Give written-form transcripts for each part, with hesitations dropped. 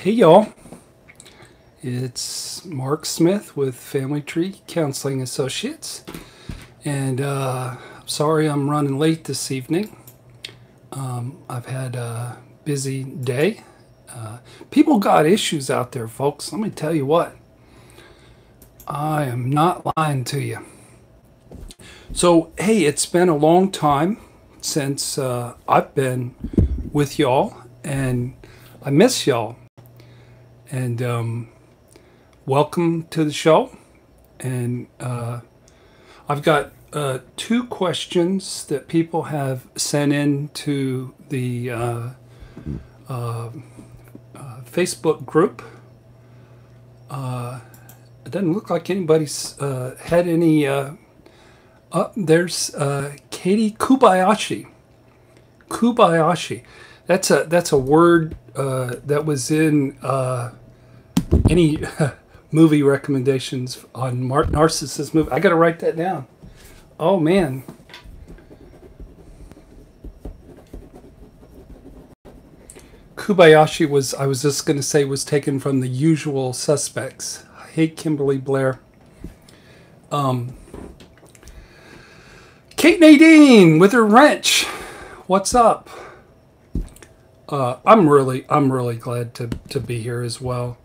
Hey y'all, it's Mark Smith with Family Tree Counseling Associates, and sorry I'm running late this evening. I've had a busy day. People got issues out there, folks. Let me tell you what, I am not lying to you. So hey, it's been a long time since I've been with y'all, and I miss y'all. And welcome to the show. And I've got two questions that people have sent in to the Facebook group. It doesn't look like anybody's had any. There's Katie Kubayashi. Kubayashi. That's a word that was in any movie recommendations on Narcissist movie. I got to write that down. Oh man. Kubayashi was, I was just going to say, was taken from The Usual Suspects. Hey, Kimberly Blair. Kate Nadine with her wrench. What's up? I'm really glad to be here as well.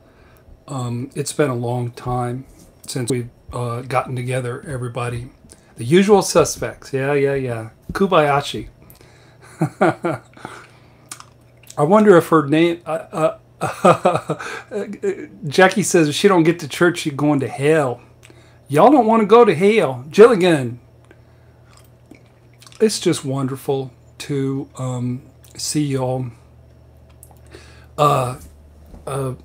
It's been a long time since we've gotten together, everybody. The Usual Suspects. Yeah. Kubayashi. I wonder if her name... Jackie says if she don't get to church, she's going to hell. Y'all don't want to go to hell. Jilligan. It's just wonderful to see y'all.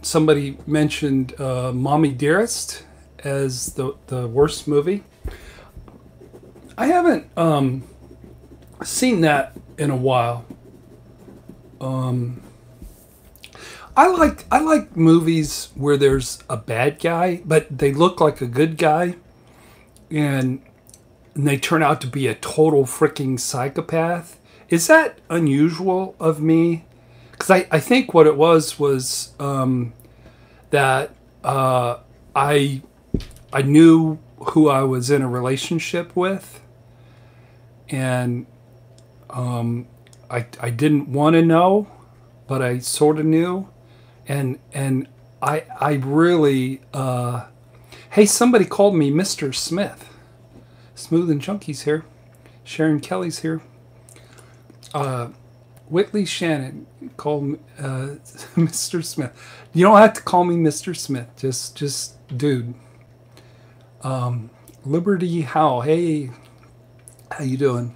Somebody mentioned Mommy Dearest as the worst movie. I haven't seen that in a while. I like movies where there's a bad guy, but they look like a good guy, and they turn out to be a total freaking psychopath. Is that unusual of me? Because I think what it was that I knew who I was in a relationship with, and I didn't want to know, but I sort of knew, and I really hey, somebody called me Mr. Smith. Smooth and Chunky's here. Sharon Kelly's here. Whitley Shannon called me, Mr. Smith. You don't have to call me Mr. Smith. Just dude. Liberty Howe. Hey, how you doing?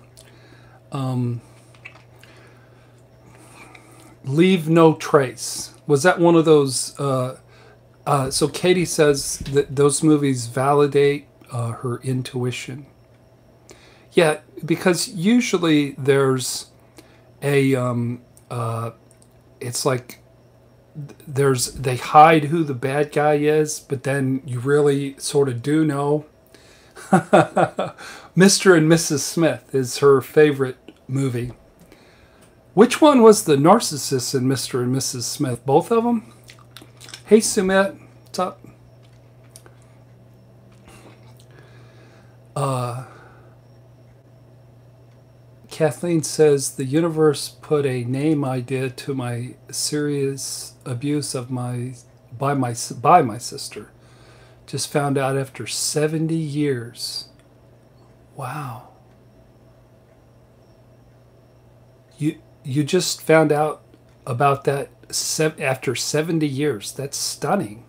Leave No Trace. Was that one of those? So Katie says that those movies validate her intuition. Yeah, because usually there's a it's like they hide who the bad guy is, but then you really sort of do know. Mr. and Mrs. Smith is her favorite movie. Which one was the narcissist in Mr. and Mrs. Smith? Both of them? Hey Sumit, what's up? Kathleen says the universe put a name idea to my serious abuse of by my sister. Just found out after 70 years. Wow. You just found out about that after 70 years. That's stunning.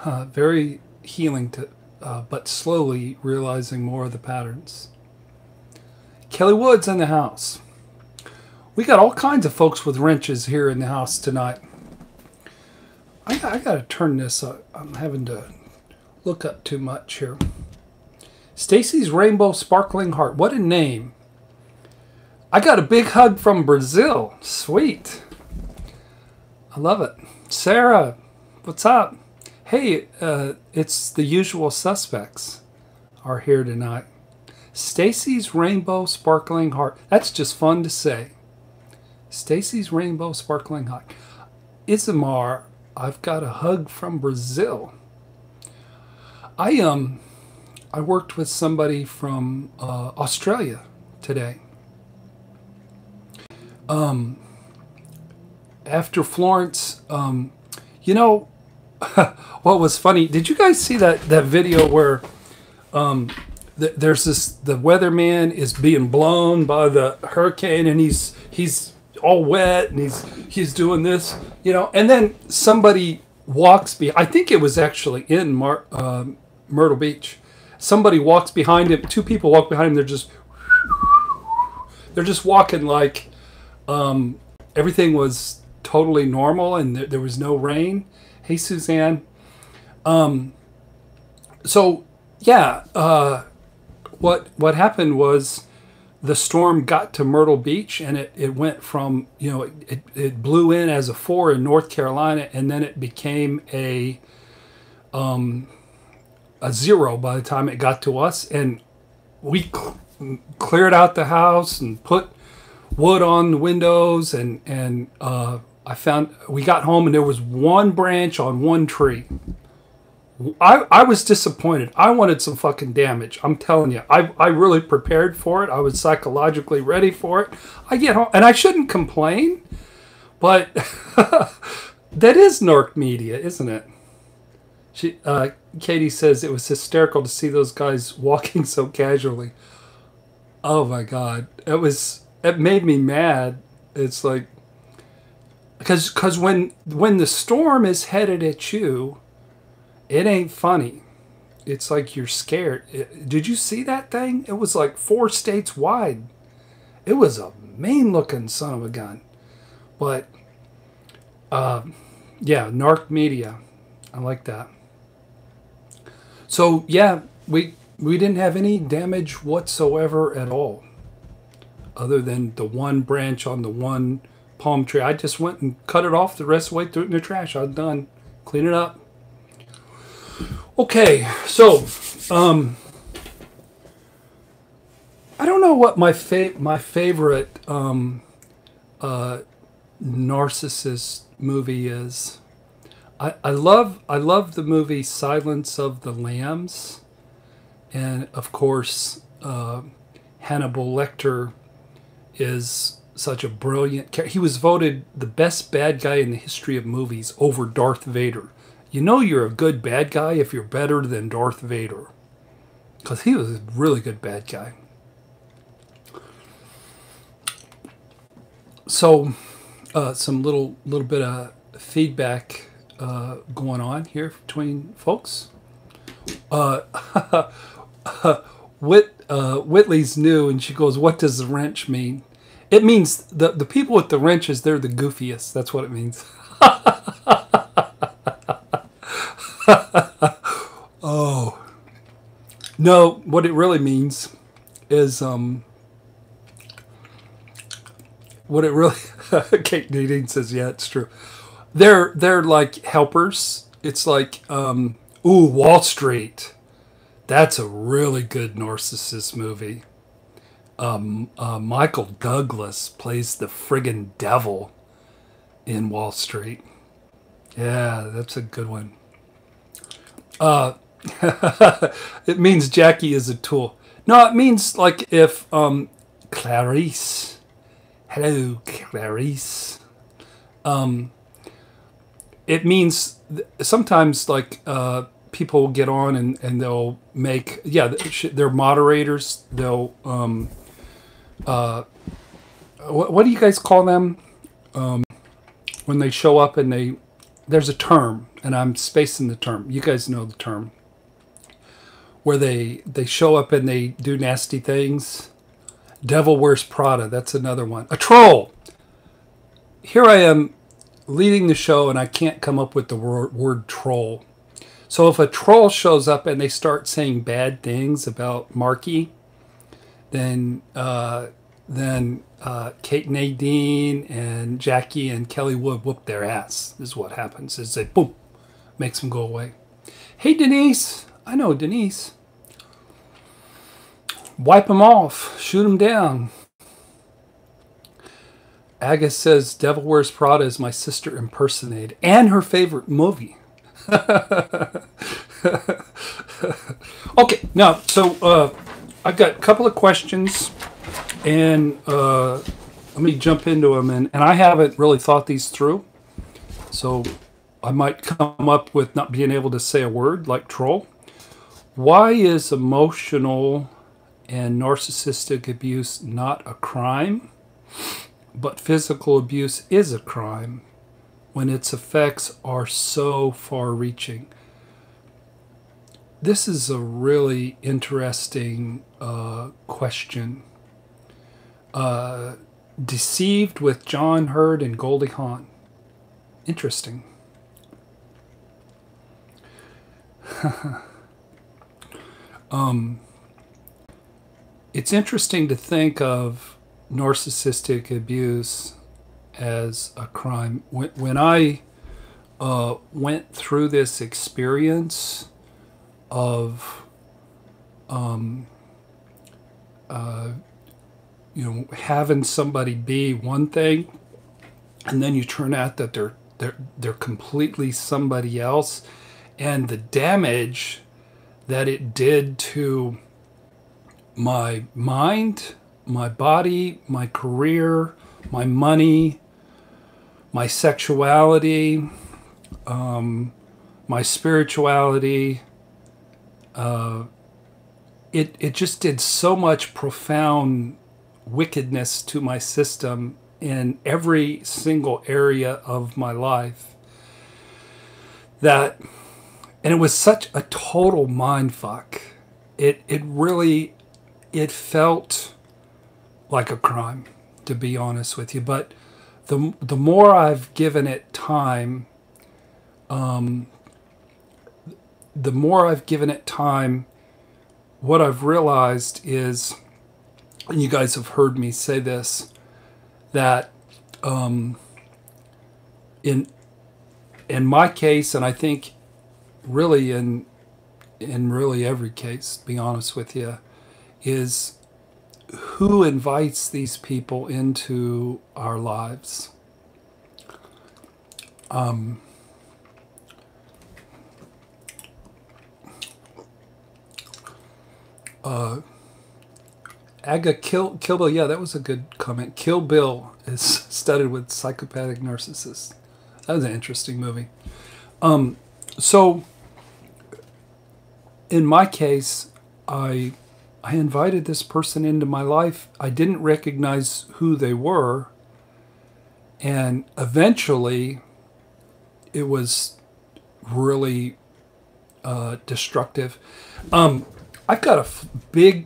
Very healing to, but slowly realizing more of the patterns. Kelly Wood's in the house. We got all kinds of folks with wrenches here in the house tonight. I got to turn this up. I'm having to look up too much here. Stacy's Rainbow Sparkling Heart. What a name. I got a big hug from Brazil. Sweet. I love it. Sarah, what's up? Hey, it's the Usual Suspects are here tonight. Stacy's Rainbow Sparkling Heart. That's just fun to say. Stacy's Rainbow Sparkling Heart. Isamar, I've got a hug from Brazil. I worked with somebody from Australia today. After Florence, you know, what was funny? Did you guys see that video where there's the weatherman is being blown by the hurricane, and he's all wet, and he's doing this, you know, and then somebody walks by. I think it was actually in Myrtle Beach. Somebody walks behind him. Two people walk behind him. They're just walking like everything was totally normal, and there was no rain. Hey, Suzanne. So yeah, what happened was the storm got to Myrtle Beach, and it went from, you know, it blew in as a 4 in North Carolina, and then it became a 0 by the time it got to us, and we cleared out the house and put wood on the windows, and we got home, and there was one branch on one tree. I was disappointed. I wanted some fucking damage. I'm telling you, I really prepared for it. I was psychologically ready for it. I get home, and I shouldn't complain, but that is Narc media, isn't it? Katie says it was hysterical to see those guys walking so casually. Oh my God, it made me mad. It's like, because when the storm is headed at you, it ain't funny. It's like you're scared. Did you see that thing? It was like 4 states wide. It was a mean-looking son of a gun. But, yeah, Narc media. I like that. So, yeah, we didn't have any damage whatsoever at all, other than the one branch on the one palm tree. I just went and cut it off. The rest of the way, threw it in the trash. I was done. Clean it up. Okay, so I don't know what my favorite narcissist movie is. I love the movie Silence of the Lambs, and of course Hannibal Lecter is such a brilliant character. He was voted the best bad guy in the history of movies over Darth Vader. You know you're a good bad guy if you're better than Darth Vader, because he was a really good bad guy. So, some little bit of feedback going on here between folks. Whitley's new, and she goes, "What does the wrench mean?" It means the people with the wrenches, they're the goofiest. That's what it means. Oh no, what it really means is what it really Kate Nadine says, yeah, it's true. They're like helpers. It's like ooh, Wall Street. That's a really good narcissist movie. Michael Douglas plays the friggin' devil in Wall Street. Yeah, that's a good one. It means Jackie is a tool. No, it means like if Clarice. Hello, Clarice. It means sometimes like people will get on and they'll make, yeah, they're moderators. They'll what do you guys call them when they show up and there's a term, and I'm spacing the term. You guys know the term. Where they show up and they do nasty things. Devil Wears Prada, that's another one. A troll. Here I am leading the show and I can't come up with the word troll. So if a troll shows up and they start saying bad things about Marky, then Kate Nadine and Jackie and Kelly Wood whoop their ass. This is what happens. Is they boom, makes them go away. Hey Denise, I know Denise. Wipe them off, shoot them down. Aga says Devil Wears Prada is my sister impersonated and her favorite movie. Okay, now, so I've got a couple of questions, and let me jump into them. And I haven't really thought these through, so I might come up with not being able to say a word like troll. Why is emotional and narcissistic abuse not a crime, but physical abuse is a crime when its effects are so far-reaching? This is a really interesting question. Deceived with John Hurd and Goldie Hawn. Interesting. It's interesting to think of narcissistic abuse as a crime. When I went through this experience of having somebody be one thing, and then you turn out that they're completely somebody else, and the damage that it did to my mind, my body, my career, my money, my sexuality, my spirituality. It just did so much profound wickedness to my system in every single area of my life and it was such a total mind fuck. It felt like a crime, to be honest with you. But the more I've given it time, what I've realized is, and you guys have heard me say this, that in my case, and I think really in really every case, to be honest with you, is who invites these people into our lives. Aga, Kill Bill, yeah, that was a good comment. Kill Bill is studied with psychopathic narcissists. That was an interesting movie. So, in my case, I invited this person into my life. I didn't recognize who they were, and eventually, it was really destructive. I've got a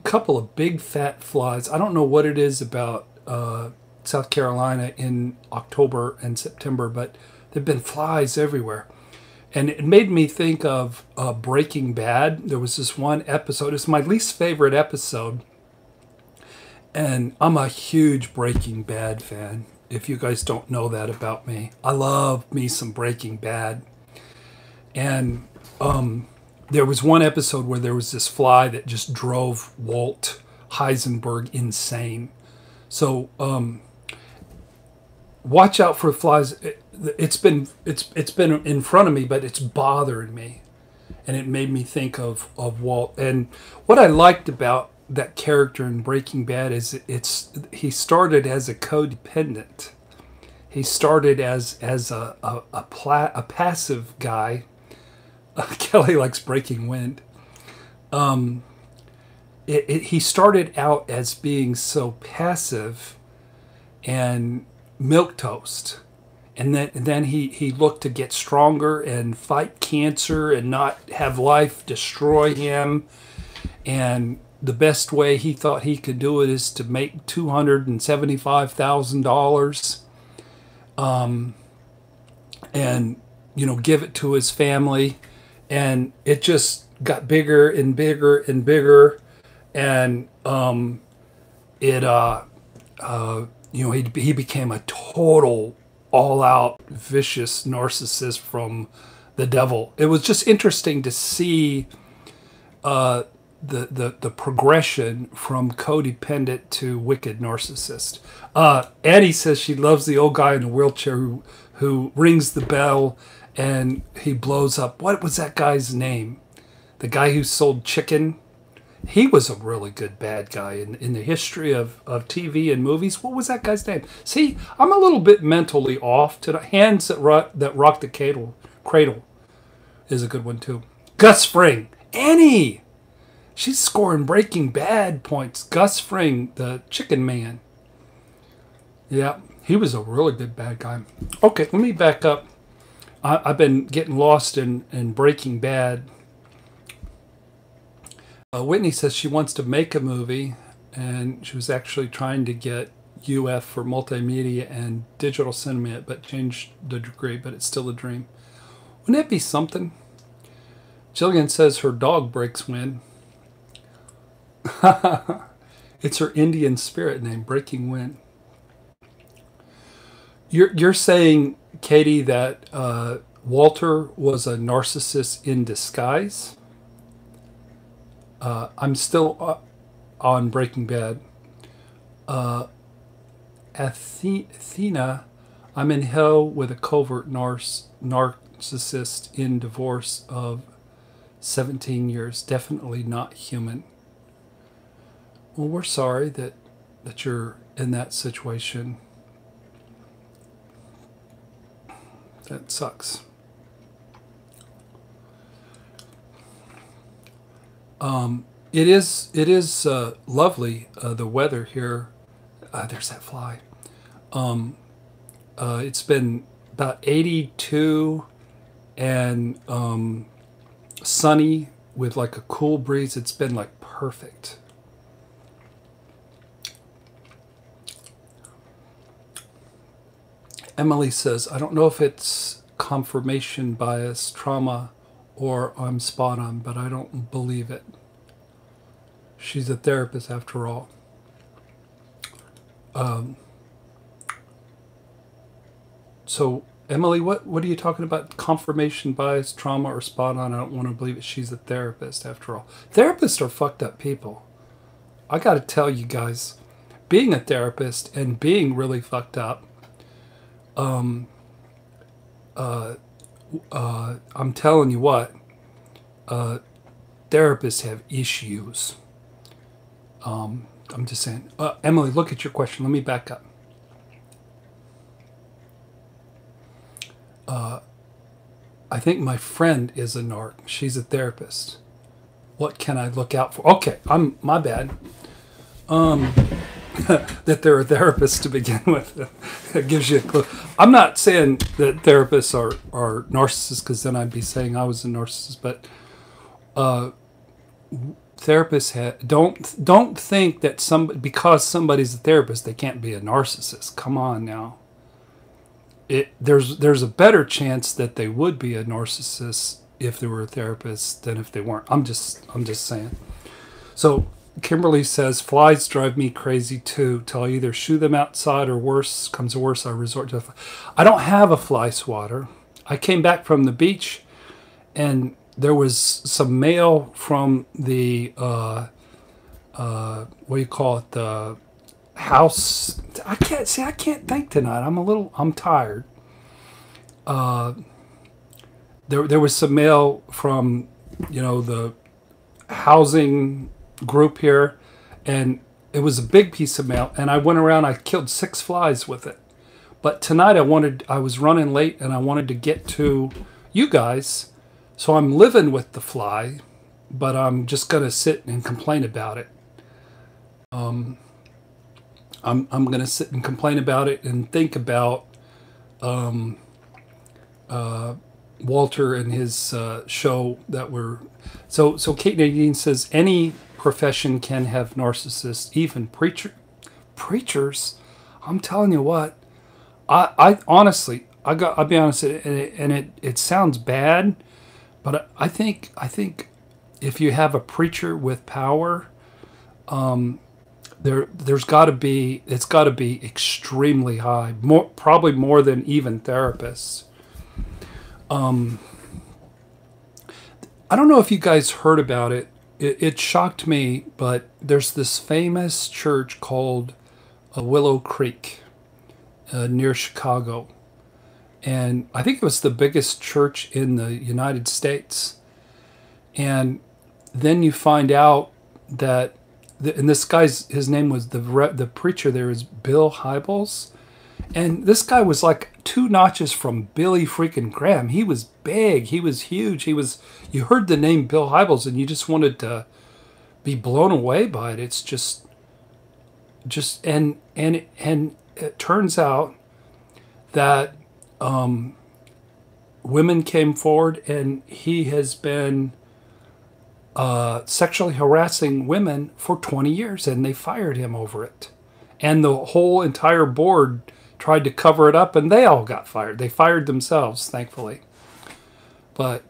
couple of big fat flies. I don't know what it is about South Carolina in October and September, but there've been flies everywhere. And it made me think of Breaking Bad. There was this one episode. It's my least favorite episode. And I'm a huge Breaking Bad fan, if you guys don't know that about me. I love me some Breaking Bad. And there was one episode where there was this fly that just drove Walt Heisenberg insane. So watch out for flies. It's been in front of me, but it's bothering me, and it made me think of Walt. And what I liked about that character in Breaking Bad is he started as a codependent. He started as a passive guy. Kelly likes Breaking Wind. He started out as being so passive and milquetoast, and then he looked to get stronger and fight cancer and not have life destroy him. And the best way he thought he could do it is to make $275,000, and give it to his family. And it just got bigger and bigger and bigger, and he became a total all-out vicious narcissist from the devil. It was just interesting to see the progression from codependent to wicked narcissist. Addie says she loves the old guy in the wheelchair who rings the bell and he blows up. What was that guy's name? The guy who sold chicken. He was a really good bad guy in the history of TV and movies. What was that guy's name? See, I'm a little bit mentally off. To the Hands that rock the cradle is a good one too. Gus Fring. Annie. She's scoring Breaking Bad points. Gus Fring, the chicken man. Yeah, he was a really good bad guy. Okay, let me back up. I've been getting lost in Breaking Bad. Whitney says she wants to make a movie, and she was actually trying to get UF for multimedia and digital cinema, but changed the degree, but it's still a dream. Wouldn't that be something? Jillian says her dog breaks wind. It's her Indian spirit name, Breaking Wind. You're saying, Katie, that Walter was a narcissist in disguise? I'm still on Breaking Bad. Athena, I'm in hell with a covert narcissist in divorce of 17 years. Definitely not human. Well, we're sorry that you're in that situation. That sucks. It is lovely, the weather here. There's that fly. It's been about 82 and sunny with like a cool breeze. It's been like perfect. Emily says, I don't know if it's confirmation bias, trauma, or I'm spot on, but I don't believe it. She's a therapist after all. So, Emily, what are you talking about? Confirmation bias, trauma, or spot on? I don't want to believe it. She's a therapist after all. Therapists are fucked up people. I got to tell you guys, being a therapist and being really fucked up, I'm telling you what, therapists have issues. I'm just saying. Emily, look at your question. Let me back up. I think my friend is a narc. She's a therapist. What can I look out for? Okay, my bad. That they're a therapist to begin with. It gives you a clue. I'm not saying that therapists are narcissists, because then I'd be saying I was a narcissist, but therapists don't think that because somebody's a therapist they can't be a narcissist. Come on now. There's a better chance that they would be a narcissist if they were a therapist than if they weren't. I'm just saying. So Kimberly says, flies drive me crazy too. Till I either shoo them outside or worse comes to worse, I resort to I don't have a fly swatter. I came back from the beach and there was some mail from the what do you call it, the house. I can't think tonight. I'm tired. There was some mail from, the housing group here, and it was a big piece of mail, and I went around, I killed 6 flies with it. But tonight I was running late and I wanted to get to you guys, so I'm living with the fly, but I'm just gonna sit and complain about it. I'm gonna sit and complain about it and think about Walter and his show that we're so Kate Nadine says any profession can have narcissists, even preachers. I'm telling you what, I honestly, I'll be honest, and it sounds bad, but I think if you have a preacher with power, it's got to be extremely high, probably more than even therapists. I don't know if you guys heard about it. it shocked me, but there's this famous church called Willow Creek near Chicago. And I think it was the biggest church in the United States. And then you find out that, and this guy's, his name was, the preacher there is Bill Hybels. And this guy was like 2 notches from Billy freaking Graham. He was big. He was huge. You heard the name Bill Hybels and you just wanted to be blown away by it. It's and it turns out that women came forward and he has been sexually harassing women for 20 years and they fired him over it. And the whole entire board tried to cover it up and they all got fired. They fired themselves, thankfully. But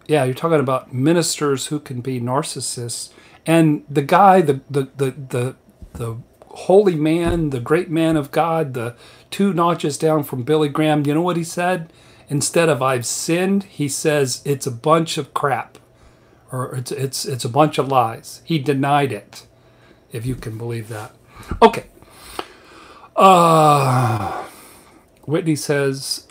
yeah, you're talking about ministers who can be narcissists. And the guy, the holy man, the great man of God, the 2 notches down from Billy Graham, you know what he said? Instead of "I've sinned," he says it's a bunch of crap, or it's a bunch of lies. He denied it, if you can believe that. Okay. Whitney says,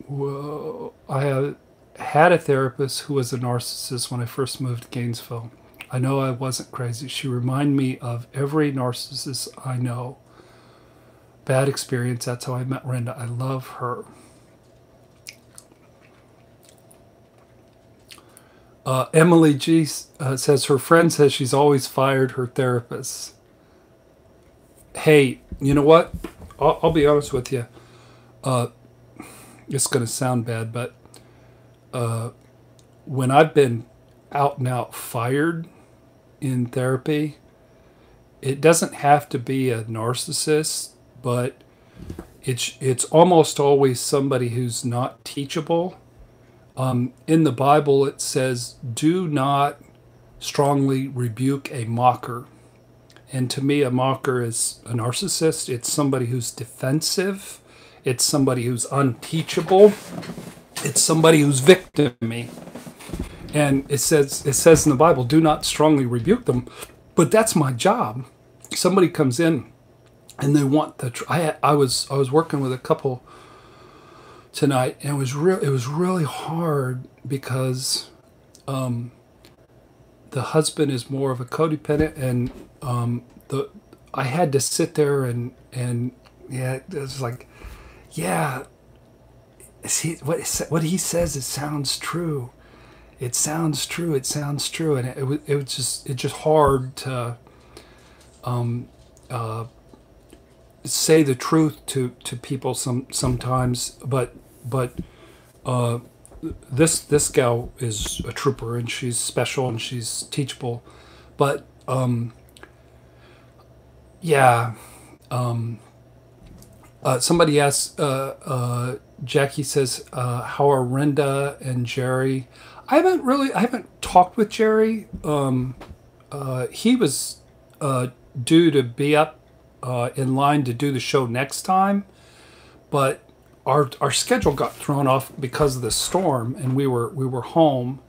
well, I have had a therapist who was a narcissist when I first moved to Gainesville. I know I wasn't crazy. She reminded me of every narcissist I know. Bad experience. That's how I met Renda. I love her. Emily G says her friend says she's always fired her therapist. Hey, you know what? I'll be honest with you. It's going to sound bad, but when I've been out and out fired in therapy, it doesn't have to be a narcissist, but it's almost always somebody who's not teachable. In the Bible, it says, do not strongly rebuke a mocker. And to me, a mocker is a narcissist. It's somebody who's defensive. It's somebody who's unteachable. It's somebody who's victim-y. And it says in the Bible, do not strongly rebuke them. But that's my job. Somebody comes in and they want the... I was working with a couple tonight, and it was really hard because the husband is more of a codependent, and I had to sit there and yeah, it was like, yeah, what he says, it sounds true. It sounds true. It sounds true, and it was just hard to say the truth to people sometimes, but this gal is a trooper, and she's special and she's teachable, but yeah. Somebody asked, Jackie says, how are Renda and Jerry? I haven't talked with Jerry. He was due to be up in line to do the show next time, but our schedule got thrown off because of the storm, and we were home.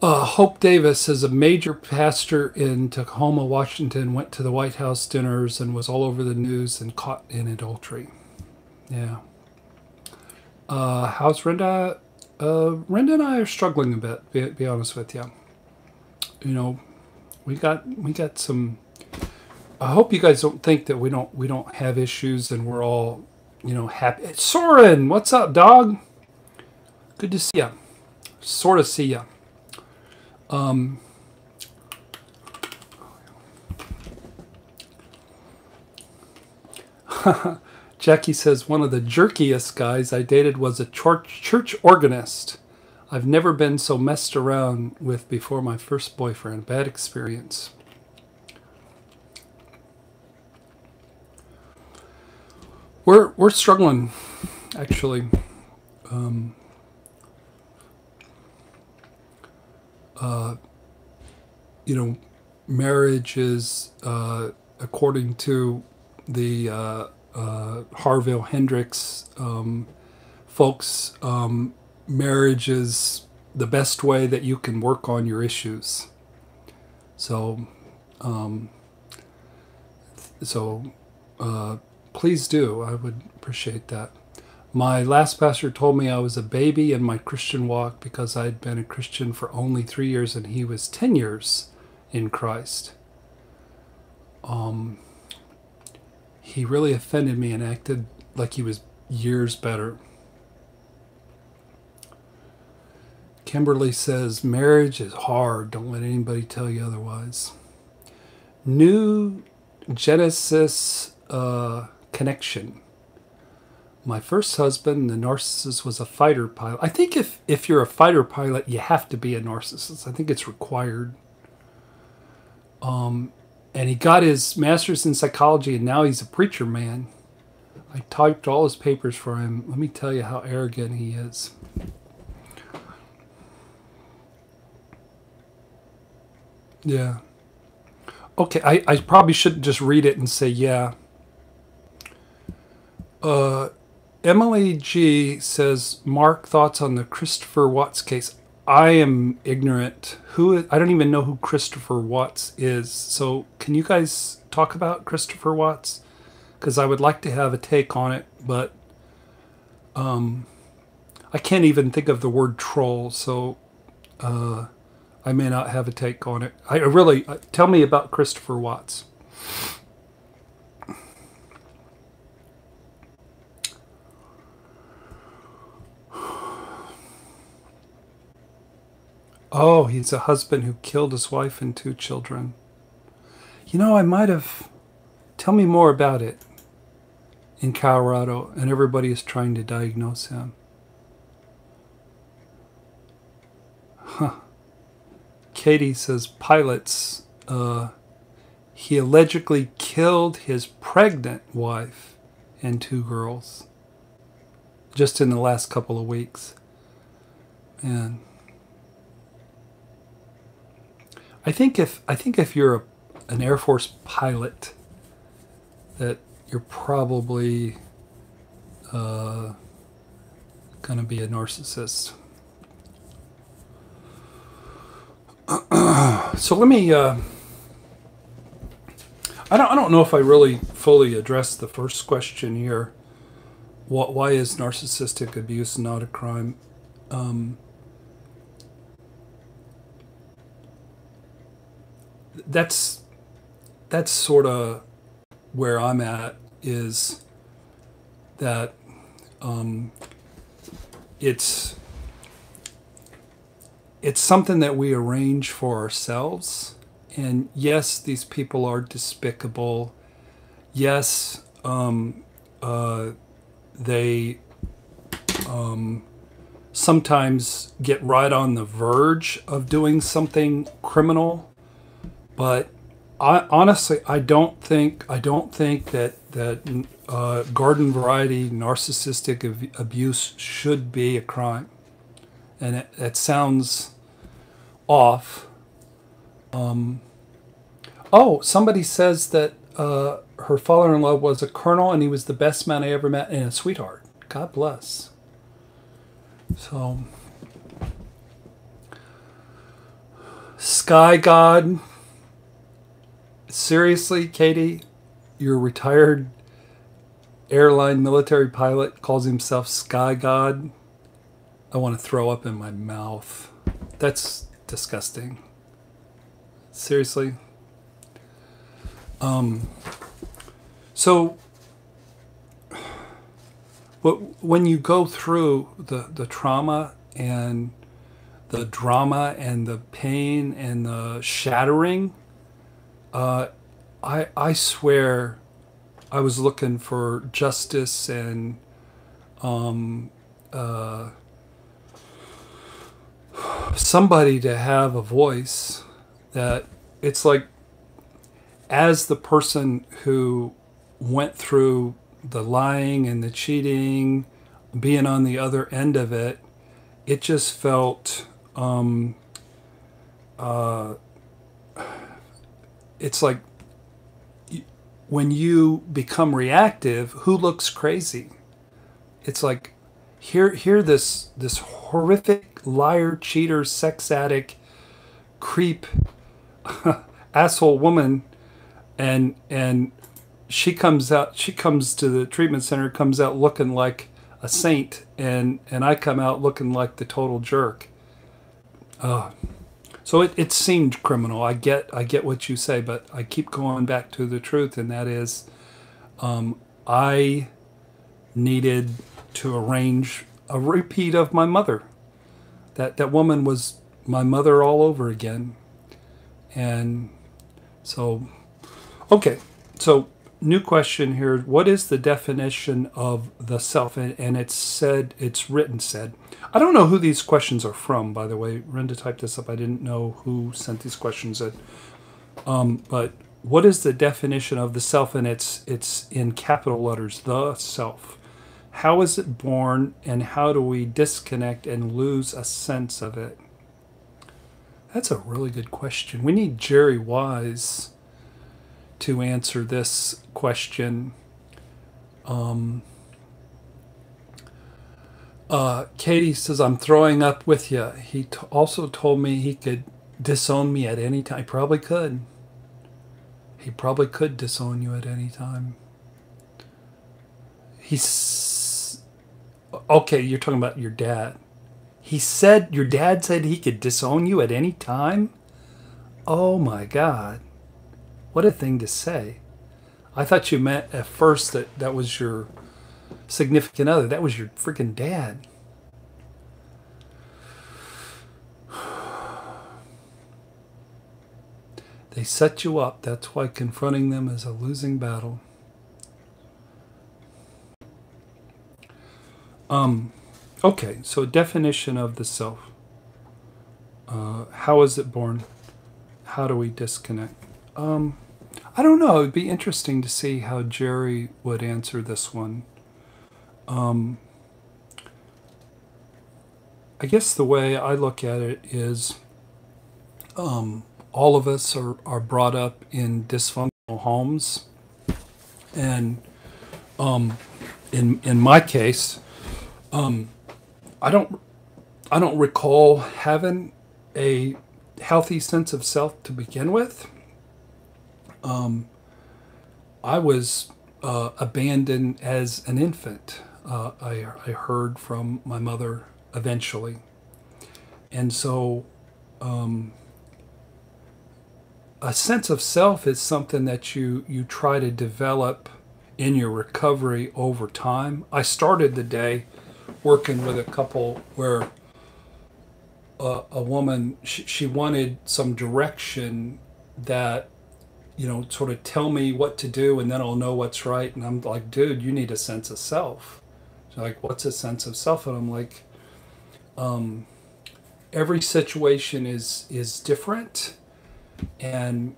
Hope Davis is a major pastor in Tacoma, Washington, went to the White House dinners and was all over the news and caught in adultery. Yeah. How's Renda? Renda and I are struggling a bit, be honest with you. You know, we got some... I hope you guys don't think that we don't have issues and we're all, you know, happy. Soren, what's up, dog? Good to see ya. Sort of see ya. Jackie says, one of the jerkiest guys I dated was a church organist. I've never been so messed around with before my first boyfriend. Bad experience. We're struggling, actually. You know, marriage is, according to the Harville Hendricks folks, marriage is the best way that you can work on your issues. So, please do. I would appreciate that. My last pastor told me I was a baby in my Christian walk because I'd been a Christian for only 3 years and he was 10 years in Christ. He really offended me and acted like he was years better. Kimberly says, marriage is hard. Don't let anybody tell you otherwise. New Genesis connection. My first husband, the narcissist, was a fighter pilot. I think if you're a fighter pilot, you have to be a narcissist. I think it's required. And he got his master's in psychology, and now he's a preacher man. I typed all his papers for him. Let me tell you how arrogant he is. Yeah. Okay, I probably shouldn't just read it and say yeah. Emily G says, Mark, thoughts on the Christopher Watts case? I am ignorant. I don't even know who Christopher Watts is. So can you guys talk about Christopher Watts? Because I would like to have a take on it, but I can't even think of the word troll, so I may not have a take on it. Tell me about Christopher Watts. Oh, he's a husband who killed his wife and 2 children. You know, I might have... Tell me more about it. In Colorado, and everybody is trying to diagnose him. Huh. Katie says, pilots, he allegedly killed his pregnant wife and 2 girls. Just in the last couple of weeks. Man. I think if you're an Air Force pilot, that you're probably going to be a narcissist. So let me. I don't know if I really fully addressed the first question here. Why is narcissistic abuse not a crime? That's sort of where I'm at, is that it's something that we arrange for ourselves. And yes, these people are despicable. Yes, they sometimes get right on the verge of doing something criminal. But honestly, I don't think that garden variety narcissistic abuse should be a crime, and it sounds off. Oh, somebody says that her father-in-law was a colonel and he was the best man I ever met and a sweetheart. God bless. So, Sky God. Seriously, Katie, your retired airline military pilot calls himself Sky God? I want to throw up in my mouth. That's disgusting. Seriously. So when you go through the trauma and the drama and the pain and the shattering, I swear I was looking for justice and somebody to have a voice. That it's like, as the person who went through the lying and the cheating, being on the other end of it, it just felt it's like when you become reactive, who looks crazy? It's like Here this horrific liar, cheater, sex addict, creep, asshole woman, and she comes to the treatment center, comes out looking like a saint, and I come out looking like the total jerk. So it seemed criminal. I get what you say, but I keep going back to the truth, and that is, I needed to arrange a repeat of my mother. That woman was my mother all over again. And so, okay, so new question here. What is the definition of the self? And it's written said. I don't know who these questions are from, by the way. Brenda typed this up. I didn't know who sent these questions in. But what is the definition of the self? And it's in capital letters, the self. How is it born, and how do we disconnect and lose a sense of it? That's a really good question. We need Jerry Wise to answer this question. Katie says, I'm throwing up with you. He also told me he could disown me at any time. He probably could. He probably could disown you at any time. Okay, you're talking about your dad. Your dad said he could disown you at any time? Oh my God. What a thing to say. I thought you meant at first that was your significant other. That was your freaking dad. They set you up. That's why confronting them is a losing battle. Okay, so definition of the self. How is it born? How do we disconnect? I don't know. It'd be interesting to see how Jerry would answer this one. I guess the way I look at it is all of us are brought up in dysfunctional homes. And in my case, I don't recall having a healthy sense of self to begin with. I was abandoned as an infant. I heard from my mother eventually. And so a sense of self is something that you try to develop in your recovery over time. I started the day working with a couple where a woman, she wanted some direction that, sort of tell me what to do and then I'll know what's right. And I'm like, dude, you need a sense of self. She's like, what's a sense of self? And I'm like, every situation is different. And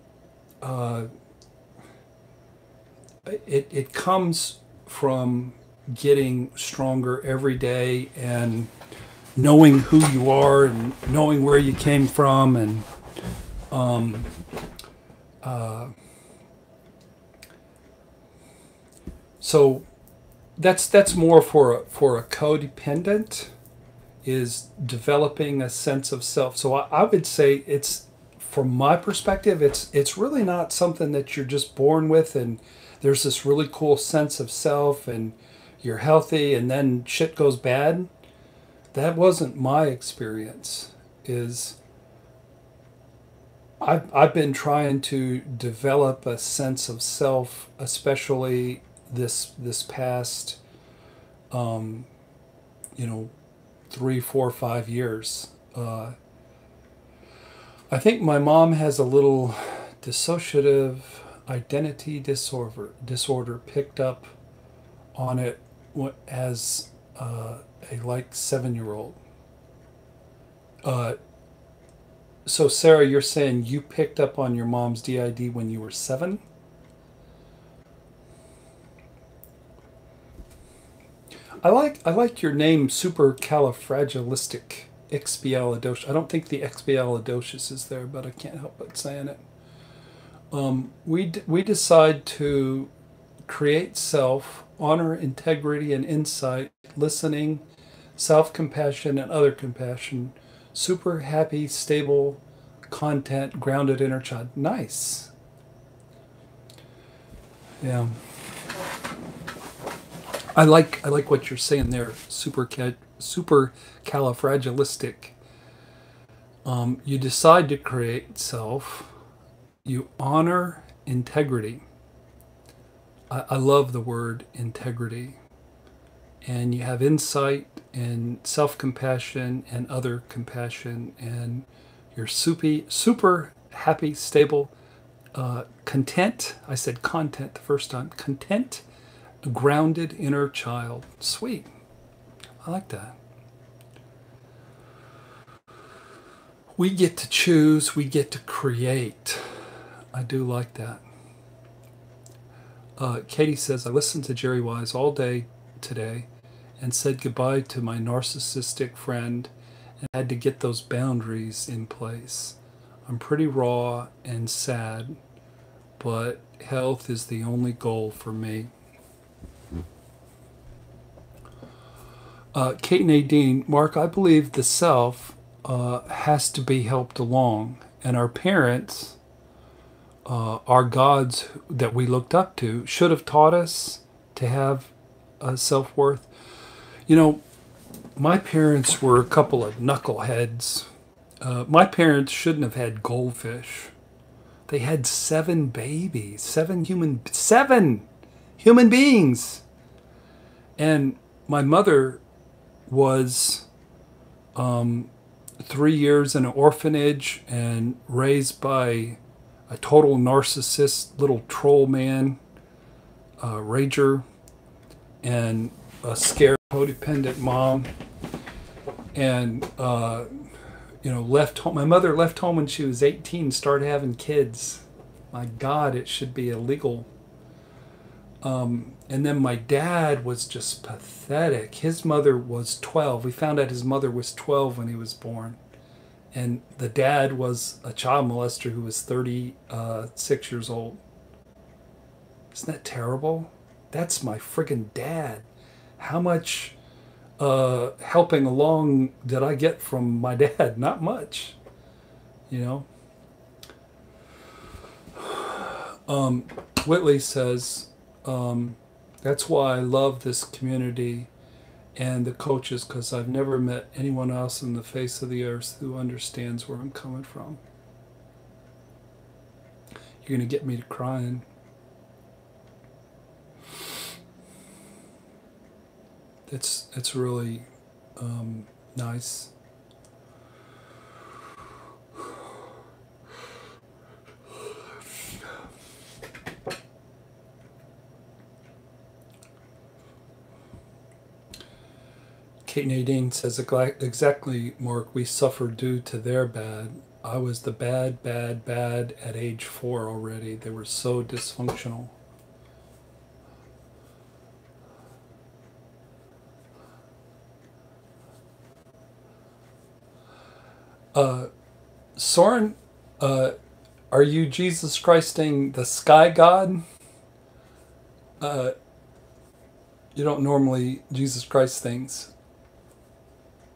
it comes from getting stronger every day and knowing who you are and knowing where you came from, and so that's more for a codependent, is developing a sense of self. So I would say it's, from my perspective, it's really not something that you're just born with and there's this really cool sense of self and you're healthy and then shit goes bad. That wasn't my experience. I've been trying to develop a sense of self, especially this past 3, 4, 5 years. I think my mom has a little dissociative identity disorder, picked up on it as a 7-year-old. So Sarah, you're saying you picked up on your mom's DID when you were 7? I like your name, supercalifragilisticexpialidocious. I don't think the expialidocious is there, but I can't help but saying it. We decide to create self, honor integrity and insight, listening, self-compassion and other compassion, super happy, stable, content, grounded inner child. Nice. Yeah. I like what you're saying there. Supercalifragilistic. You decide to create self. You honor integrity. I love the word integrity. And you have insight and self-compassion and other compassion, and you're super happy, stable, content. I said content the first time. Content, a grounded inner child. Sweet. I like that. We get to choose. We get to create. I do like that. Katie says, I listened to Jerry Wise all day today and said goodbye to my narcissistic friend and had to get those boundaries in place. I'm pretty raw and sad, but health is the only goal for me. Kate Nadine, Mark, I believe the self has to be helped along, and our parents, our gods that we looked up to, should have taught us to have self-worth. You know, my parents were a couple of knuckleheads. My parents shouldn't have had goldfish. They had 7 babies, 7 human beings. And my mother was 3 years in an orphanage and raised by a total narcissist little troll man, rager, and a scared codependent mom. And left home. My mother left home when she was 18, started having kids. My God, it should be illegal. And then my dad was just pathetic. His mother was 12. We found out his mother was 12 when he was born. And the dad was a child molester who was 36 years old. Isn't that terrible? That's my friggin' dad. How much helping along did I get from my dad? Not much, you know. Whitley says, that's why I love this community and the coaches, because I've never met anyone else on the face of the earth who understands where I'm coming from. You're going to get me to crying. It's really nice. Kate Nadine says, exactly, Mark, we suffered due to their bad. I was the bad at age 4 already. They were so dysfunctional. Soren, are you Jesus Christing the sky god? You don't normally Jesus Christ things.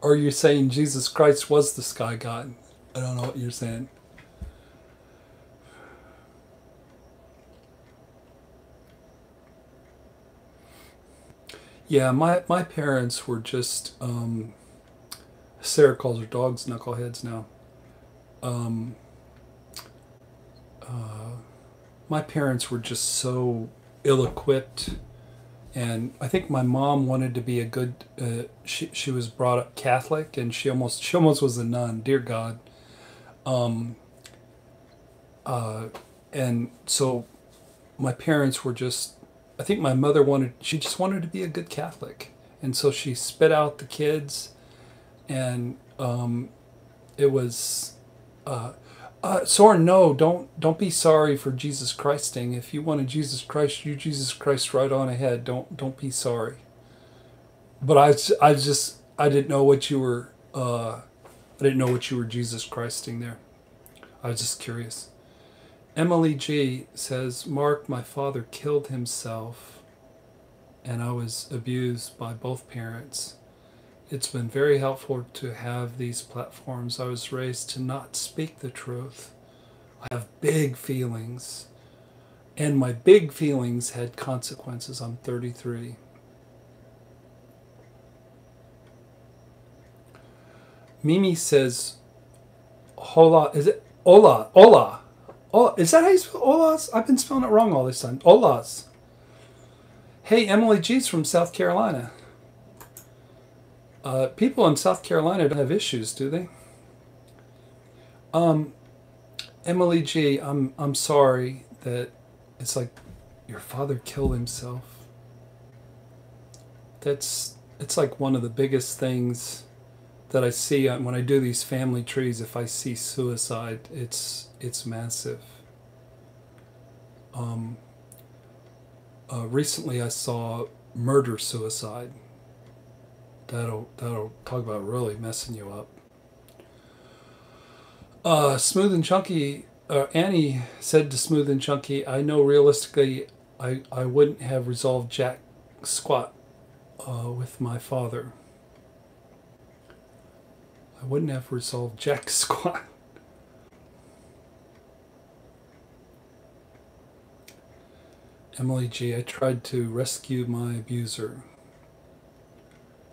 Or are you saying Jesus Christ was the sky god? I don't know what you're saying. Yeah, my parents were just, Sarah calls her dogs knuckleheads now. My parents were just so ill-equipped, and I think my mom wanted to be a good. She was brought up Catholic, and she almost was a nun. Dear God, and so my parents were just. I think my mother she just wanted to be a good Catholic, and so she spit out the kids, and it was. Soren, no, don't be sorry for Jesus Christing. If you wanted Jesus Christ, you Jesus Christ right on ahead. Don't be sorry. But I didn't know what you were. I didn't know what you were Jesus Christing there. I was just curious. Emily G says, Mark, my father killed himself, and I was abused by both parents. It's been very helpful to have these platforms. I was raised to not speak the truth. I have big feelings, and my big feelings had consequences. I'm 33. Mimi says, hola, is it hola, hola? Oh, is that how you spell olas? I've been spelling it wrong all this time. Olas. Hey, Emily G's from South Carolina. People in South Carolina don't have issues, do they? Emily G, I'm sorry that it's like your father killed himself. It's like one of the biggest things that I see when I do these family trees. If I see suicide, it's massive. Recently I saw murder suicide. That'll talk about really messing you up. Smooth and Chunky, Annie said to Smooth and Chunky, I know realistically I wouldn't have resolved jack squat with my father. I wouldn't have resolved jack squat. Emily G, I tried to rescue my abuser.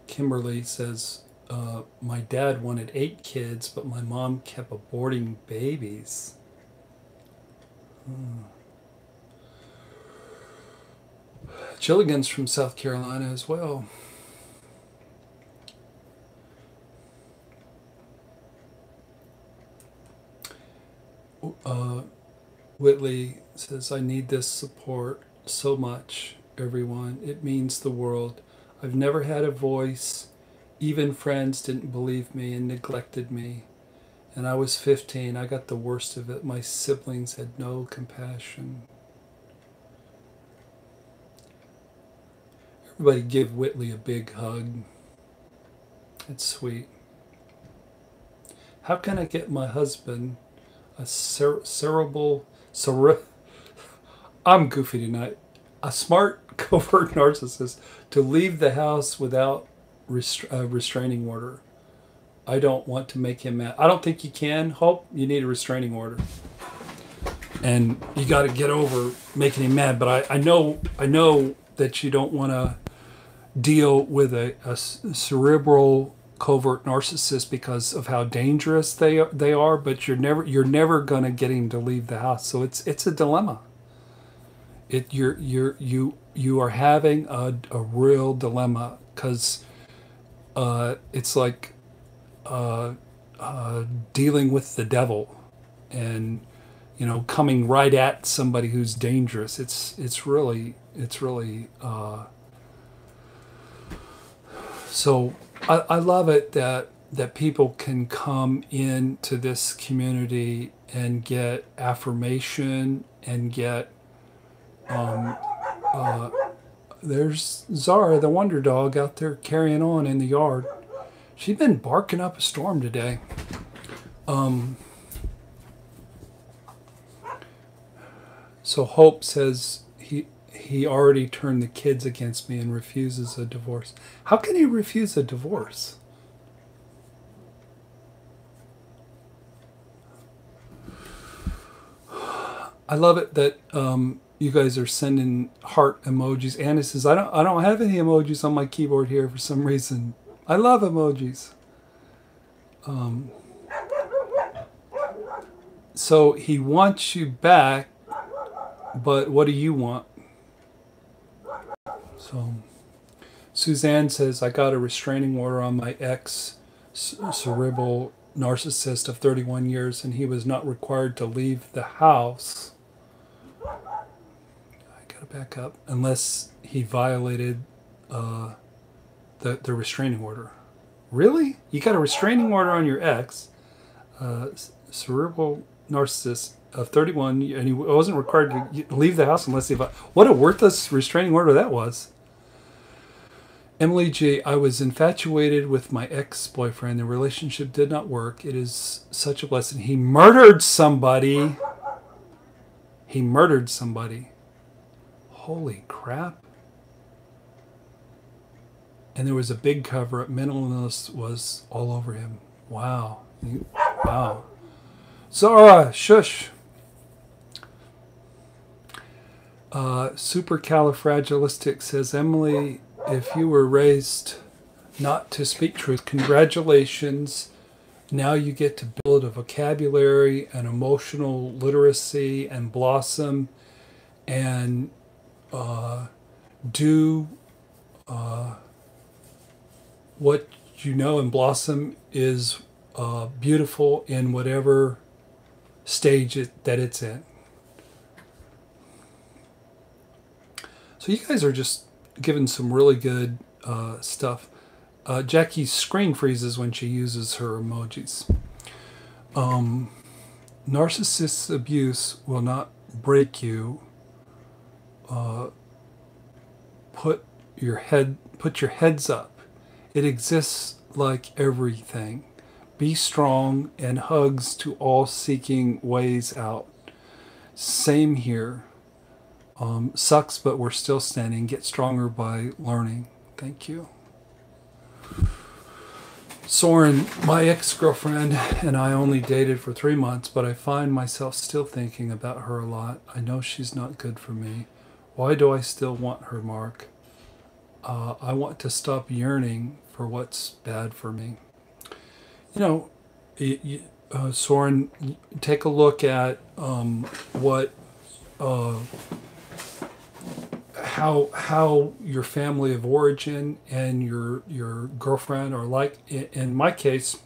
Kimberly says, my dad wanted 8 kids, but my mom kept aborting babies. Gilligan's from South Carolina as well. Whitley says, I need this support so much, everyone. It means the world. I've never had a voice. Even friends didn't believe me and neglected me. And I was 15. I got the worst of it. My siblings had no compassion. Everybody give Whitley a big hug. It's sweet. How can I get my husband, a I'm goofy tonight, a smart, covert narcissist, to leave the house without a restraining order? I don't want to make him mad. I don't think you can. Hope you need a restraining order, and you got to get over making him mad. But I know that you don't want to deal with a cerebral covert narcissist because of how dangerous they are. But you're never going to get him to leave the house. So it's a dilemma. You are having a real dilemma, because it's like dealing with the devil, and coming right at somebody who's dangerous. It's really so I love it that people can come into this community and get affirmation and get there's Zara, the wonder dog, out there carrying on in the yard. She's been barking up a storm today. So Hope says he already turned the kids against me and refuses a divorce. How can he refuse a divorce? I love it that you guys are sending heart emojis. Anna says, I don't have any emojis on my keyboard here for some reason. I love emojis. So he wants you back, but what do you want? So Suzanne says, I got a restraining order on my ex cerebral narcissist of 31 years, and he was not required to leave the house. I gotta back up. Unless he violated the restraining order. Really? You got a restraining order on your ex, cerebral narcissist of 31, and he wasn't required to leave the house unless he... What a worthless restraining order that was. Emily G, I was infatuated with my ex-boyfriend. The relationship did not work. It is such a blessing. He murdered somebody. He murdered somebody. Holy crap. and there was a big cover-up. Mental illness was all over him. Wow. Wow. Zara, shush. Supercalifragilistic says, Emily, if you were raised not to speak truth, congratulations. Now you get to build a vocabulary and emotional literacy and blossom and do what you know, and blossom is beautiful in whatever stage that it's in. So you guys are just giving some really good stuff. Jackie's screen freezes when she uses her emojis. Narcissist abuse will not break you. Put your heads up. It exists like everything. Be strong, and hugs to all seeking ways out. Same here. Sucks, but we're still standing. Get stronger by learning. Thank you. Soren, my ex-girlfriend and I only dated for 3 months, but I find myself still thinking about her a lot. I know she's not good for me. Why do I still want her, Mark? I want to stop yearning for what's bad for me. You know, Soren, take a look at what how your family of origin and your girlfriend are like. In my case,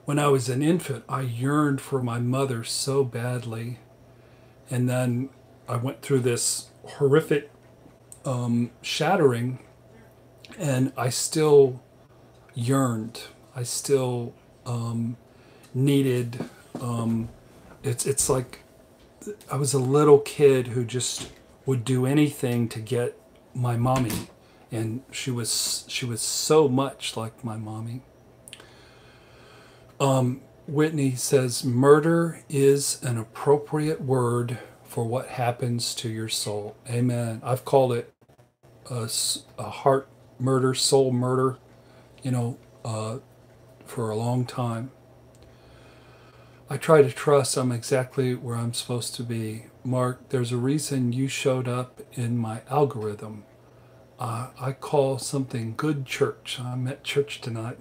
when I was an infant, I yearned for my mother so badly, and then I went through this horrific shattering, and I still yearned. I still needed. It's like I was a little kid who just would do anything to get my mommy, and she was so much like my mommy. Whitney says, murder is an appropriate word for what happens to your soul. Amen. I've called it a heart murder, soul murder, for a long time. I try to trust I'm exactly where I'm supposed to be. Mark, there's a reason you showed up in my algorithm. I call something good church. I'm at church tonight.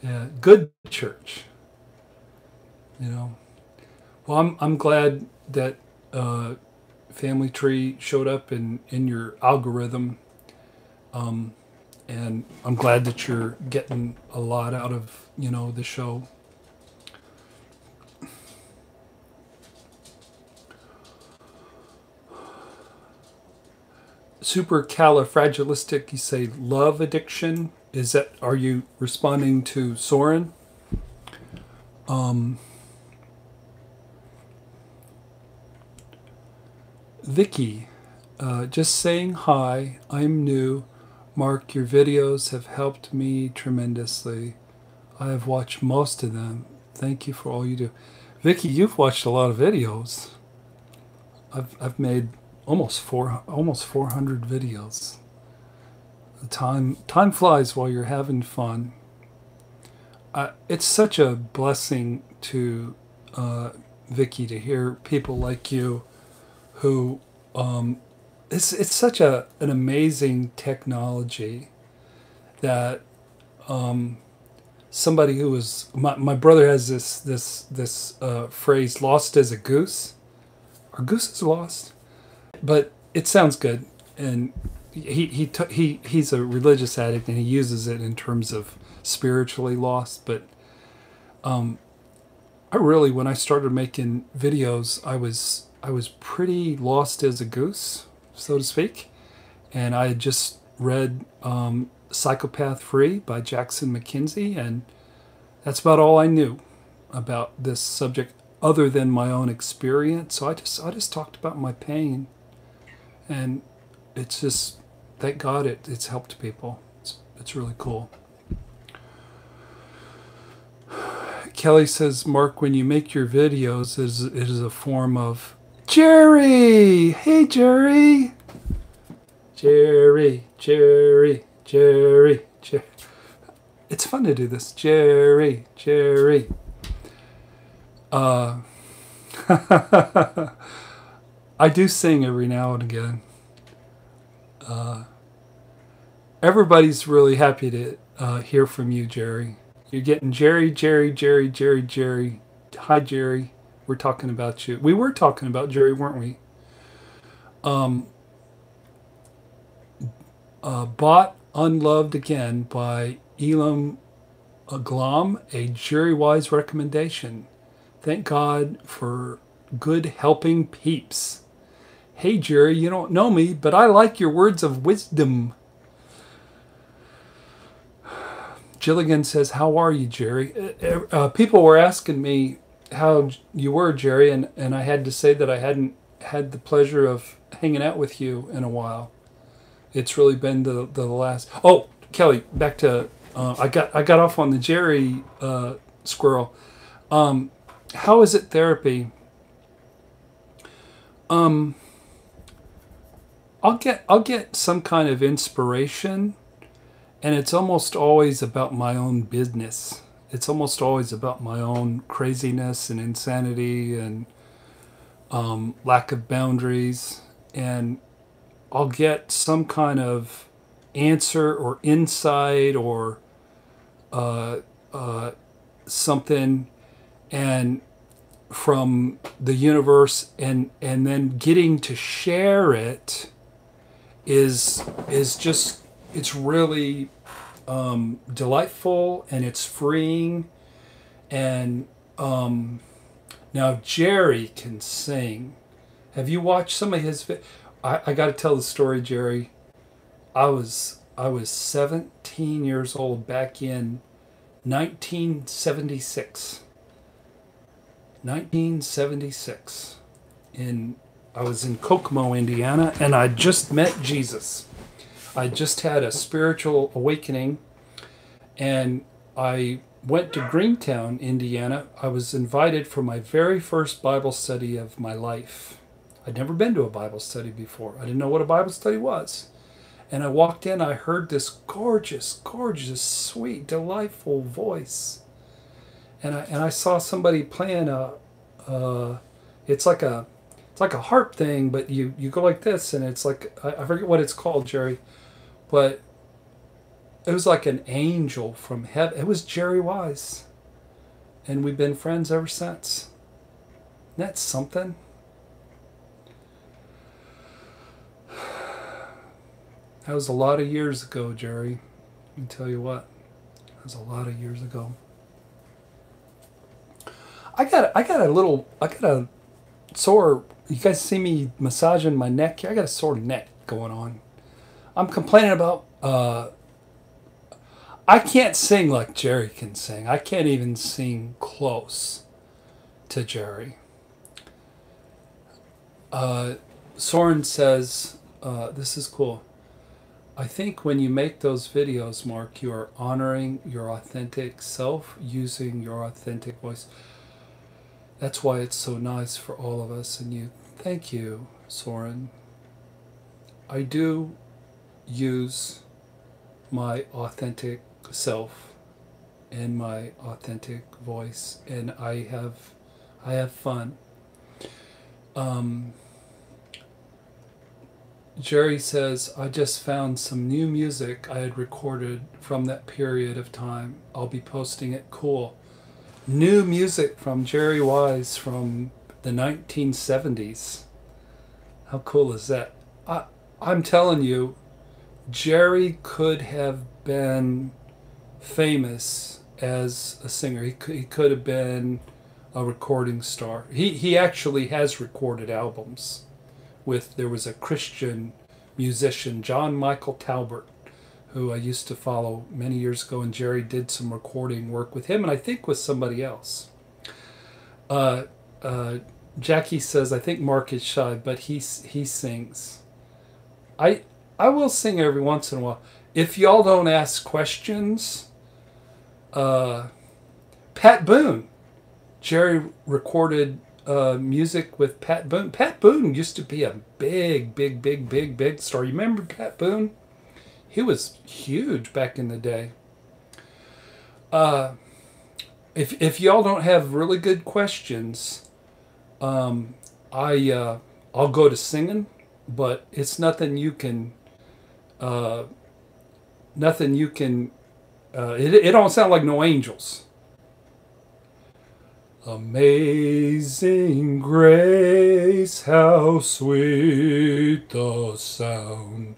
Yeah, good church. Well, I'm glad that Family Tree showed up in your algorithm. And I'm glad that you're getting a lot out of, the show. Supercalifragilistic, you say love addiction. Are you responding to Soren? Vicky, just saying hi. I'm new. Mark, your videos have helped me tremendously. I have watched most of them. Thank you for all you do. Vicky, you've watched a lot of videos. I've made almost 400 videos. Time flies while you're having fun. It's such a blessing to Vicky to hear people like you who it's such an amazing technology that somebody who is my brother has this phrase, lost as a goose. Are gooses lost? But it sounds good, and he's a religious addict, and he uses it in terms of spiritually lost. But I really, when I started making videos, I was pretty lost as a goose, so to speak, and I had just read Psychopath Free by Jackson McKenzie, and that's about all I knew about this subject other than my own experience. So I just talked about my pain. And it's just, thank God it's helped people. It's really cool. Kelly says, Mark, when you make your videos, it is a form of... Jerry! Hey, Jerry! Jerry, Jerry, Jerry, Jerry. It's fun to do this. Jerry, Jerry. I do sing every now and again. Everybody's really happy to hear from you, Jerry. You're getting Jerry, Jerry, Jerry, Jerry, Jerry. Hi, Jerry. We're talking about you. We were talking about Jerry, weren't we? Bought Unloved Again by Elam Aglam, a Jerry Wise recommendation. Thank God for good helping peeps. Hey, Jerry, you don't know me, but I like your words of wisdom. Jilligan says, how are you, Jerry? People were asking me how you were, Jerry, and I had to say that I hadn't had the pleasure of hanging out with you in a while. It's really been the last... Oh, Kelly, back to... I got off on the Jerry squirrel. How is it therapy? I'll get some kind of inspiration, and it's almost always about my own business. It's almost always about my own craziness and insanity and lack of boundaries, and I'll get some kind of answer or insight or something and from the universe, and then getting to share it is just, it's really delightful, and it's freeing. And now Jerry can sing. Have you watched some of his I got to tell the story, Jerry. I was 17 years old back in 1976. 1976. I was in Kokomo, Indiana, and I just met Jesus. I just had a spiritual awakening, and I went to Greentown, Indiana. I was invited for my very first Bible study of my life. I'd never been to a Bible study before. I didn't know what a Bible study was. And I walked in, I heard this gorgeous, gorgeous, sweet, delightful voice. And I saw somebody playing it's like a harp thing, but you go like this, and it's like, I forget what it's called, Jerry, but it was like an angel from heaven. It was Jerry Wise. And we've been friends ever since. Isn't that something? That was a lot of years ago, Jerry. Let me tell you what. That was a lot of years ago. I got a sore, you guys see me massaging my neck here? I got a sore neck going on. I'm complaining about, I can't sing like Jerry can sing. I can't even sing close to Jerry. Soren says, this is cool. I think when you make those videos, Mark, you are honoring your authentic self, using your authentic voice. That's why it's so nice for all of us and you. Thank you, Soren. I do use my authentic self and my authentic voice, and I have fun. Jerry says, I just found some new music I had recorded from that period of time. I'll be posting it. Cool. New music from Jerry Wise from the 1970s. How cool is that? I'm telling you, Jerry could have been famous as a singer. He could have been a recording star. He actually has recorded albums. There was a Christian musician, John Michael Talbert, who I used to follow many years ago, and Jerry did some recording work with him, and I think with somebody else. Jackie says, I think Mark is shy, but he sings. I will sing every once in a while. If y'all don't ask questions, Pat Boone, Jerry recorded music with Pat Boone. Pat Boone used to be a big star. You remember Pat Boone? He was huge back in the day. If y'all don't have really good questions, I'll go to singing, but it's nothing you can. It don't sound like no angels. Amazing grace, how sweet the sound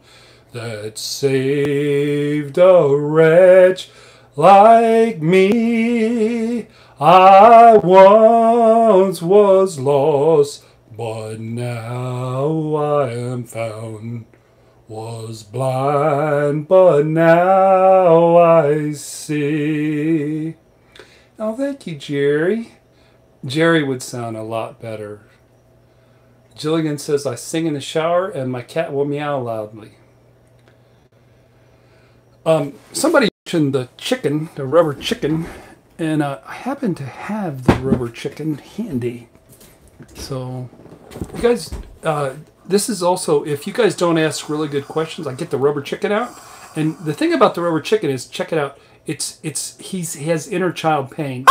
that saved a wretch like me. I once was lost, but now I am found. Was blind, but now I see. Oh, thank you, Jerry. Jerry would sound a lot better. Jillian says, I sing in the shower and my cat will meow loudly. Somebody mentioned the chicken, the rubber chicken, and I happen to have the rubber chicken handy. So, you guys, this is also, if you guys don't ask really good questions, I get the rubber chicken out. And the thing about the rubber chicken is, check it out, he has inner child pain.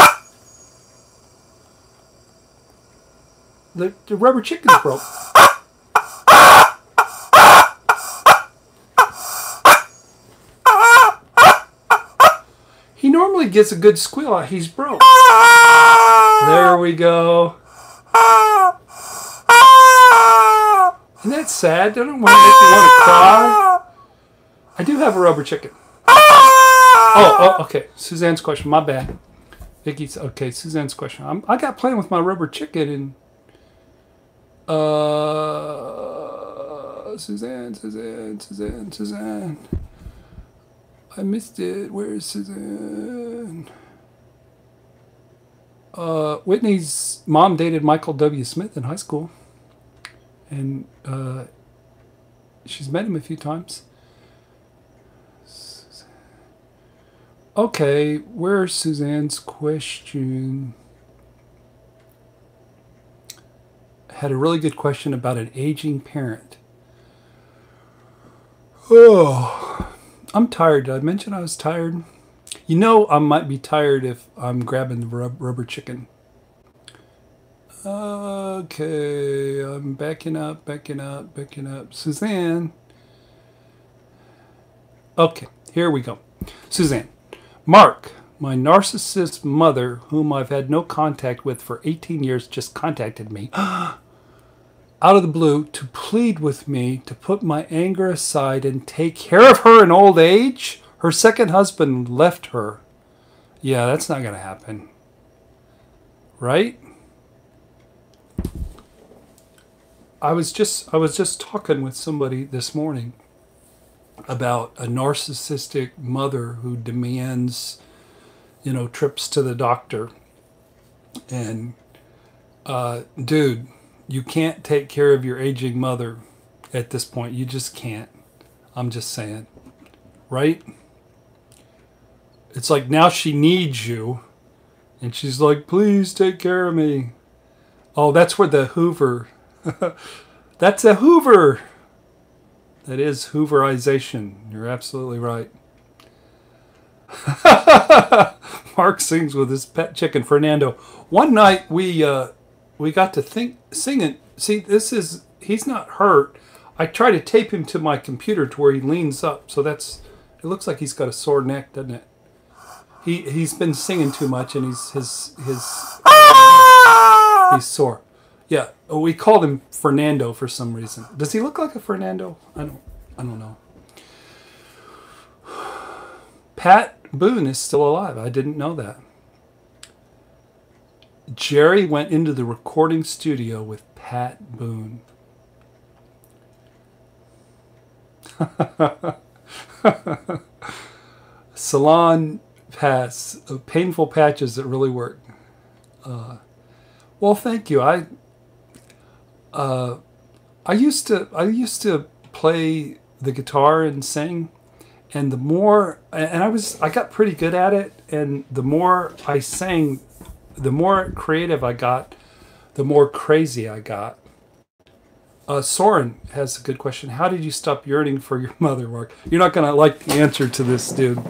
The rubber chicken's broke. He normally gets a good squeal out. He's broke. There we go. Isn't that sad? Doesn't it make you want to cry? I do have a rubber chicken. Oh, okay. Suzanne's question. My bad. Vicky's okay. Suzanne's question. I got playing with my rubber chicken and Suzanne. I missed it. Where is Suzanne? Whitney's mom dated Michael W. Smith in high school. And she's met him a few times. Okay, where's Suzanne's question? Had a really good question about an aging parent. Oh, I'm tired. Did I mention I was tired? You know I might be tired if I'm grabbing the rubber chicken. Okay, I'm backing up. Suzanne. Okay, here we go. Suzanne. Mark, my narcissist mother, whom I've had no contact with for 18 years, just contacted me out of the blue to plead with me to put my anger aside and take care of her in old age. Her second husband left her. Yeah, that's not going to happen. Right? I was just talking with somebody this morning about a narcissistic mother who demands, trips to the doctor. And, dude, you can't take care of your aging mother at this point. You just can't. I'm just saying. Right? It's like now she needs you. And she's like, please take care of me. Oh, that's where the Hoover... That's a Hoover. That is Hooverization. You're absolutely right. Mark sings with his pet chicken, Fernando. One night we got to singing. See, he's not hurt. I try to tape him to my computer to where he leans up. So it looks like he's got a sore neck, doesn't it? He's been singing too much and he's sore. Yeah, we called him Fernando for some reason. Does he look like a Fernando? I don't know. Pat Boone is still alive. I didn't know that. Jerry went into the recording studio with Pat Boone. Salon pass, painful patches that really work. Well, thank you. I used to play the guitar and sing, and I got pretty good at it, and the more I sang, the more creative I got, the more crazy I got. Soren has a good question. How did you stop yearning for your mother, Mark? You're not going to like the answer to this, dude.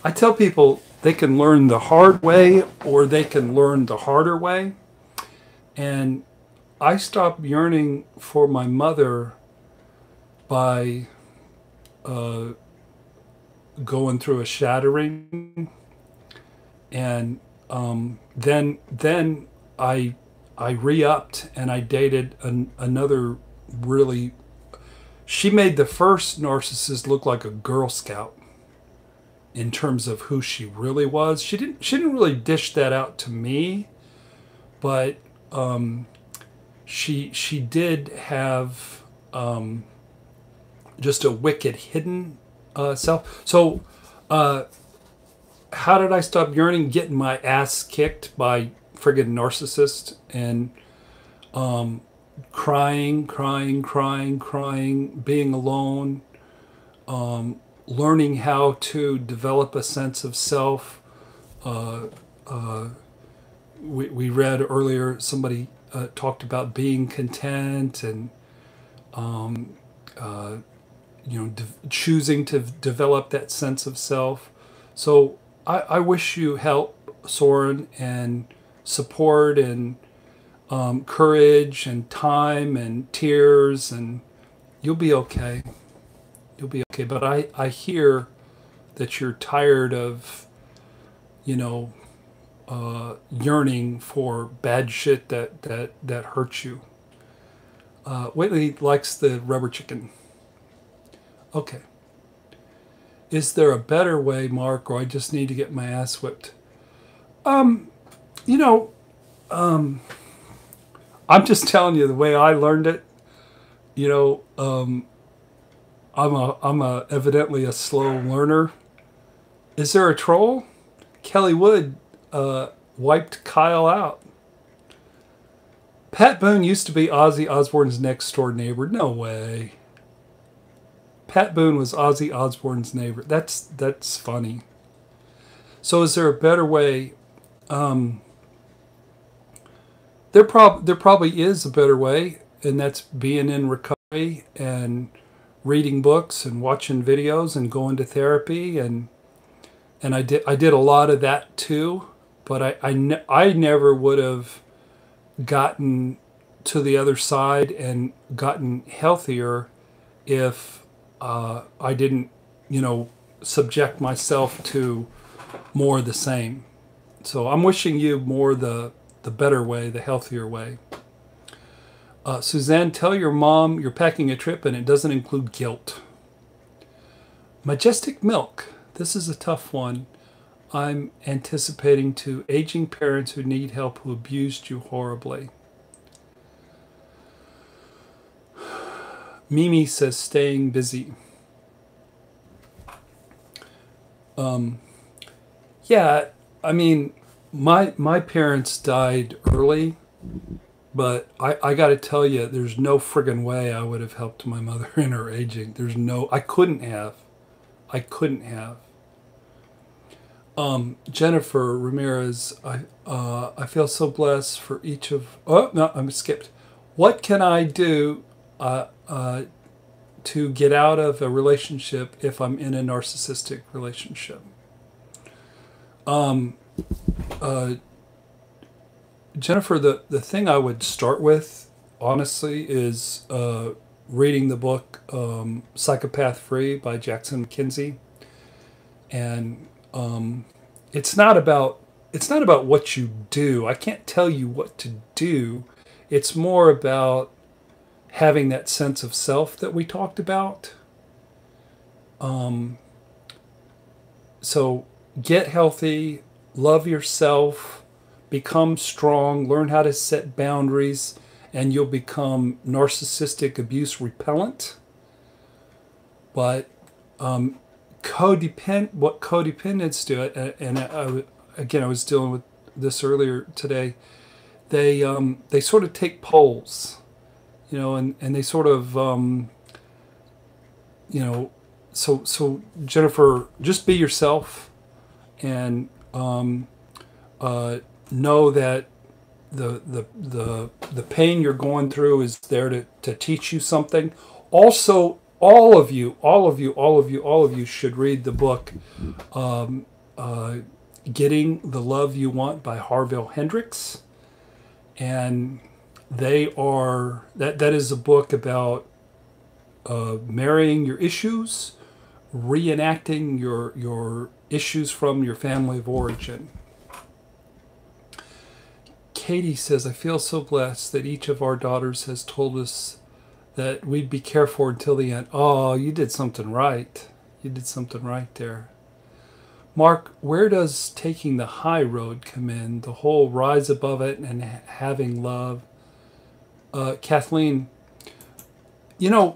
I tell people they can learn the hard way or they can learn the harder way. And I stopped yearning for my mother by going through a shattering. And then I re-upped and I dated another really... She made the first narcissist look like a Girl Scout in terms of who she really was. She didn't really dish that out to me, but she did have just a wicked hidden self. So how did I stop yearning? Getting my ass kicked by friggin' narcissist and crying, being alone, learning how to develop a sense of self. We read earlier, somebody talked about being content and choosing to develop that sense of self. So I wish you help, Soren, and support and courage and time and tears, and you'll be okay. You'll be okay. But I hear that you're tired of, yearning for bad shit that hurts you. Whitley likes the rubber chicken. Okay. Is there a better way, Mark, or I just need to get my ass whipped? I'm just telling you the way I learned it. I'm evidently a slow learner. Is there a troll? Kelly Wood wiped Kyle out. Pat Boone used to be Ozzy Osbourne's next door neighbor. No way. Pat Boone was Ozzy Osbourne's neighbor. That's funny. So is there a better way? There probably is a better way, and that's being in recovery and reading books and watching videos and going to therapy, and I did a lot of that too, but I never would have gotten to the other side and gotten healthier if I didn't, subject myself to more of the same. So I'm wishing you more the better way, the healthier way. Suzanne, tell your mom you're packing a trip and it doesn't include guilt. Majestic Milk. This is a tough one. I'm anticipating to aging parents who need help who abused you horribly. Mimi says staying busy. Yeah, I mean, my parents died early, but I got to tell you, there's no friggin' way I would have helped my mother in her aging. I couldn't have. Jennifer Ramirez, I feel so blessed for each of... Oh, no, I'm skipped. What can I do to get out of a relationship if I'm in a narcissistic relationship? Jennifer, the thing I would start with, honestly, is reading the book Psychopath Free by Jackson McKenzie. And it's not about what you do. I can't tell you what to do. It's more about having that sense of self that we talked about. So get healthy, love yourself, become strong, learn how to set boundaries, and you'll become narcissistic abuse repellent. But what codependents do, and I was dealing with this earlier today, they sort of take polls, and they sort of, so Jennifer, just be yourself, and know that the pain you're going through is there to teach you something. Also, all of you should read the book Getting the Love You Want by Harville Hendrix. And that is a book about marrying your issues, reenacting your issues from your family of origin. Katie says, I feel so blessed that each of our daughters has told us that we'd be careful until the end. Oh, you did something right. You did something right there. Mark, where does taking the high road come in? The whole rise above it and having love. Kathleen, I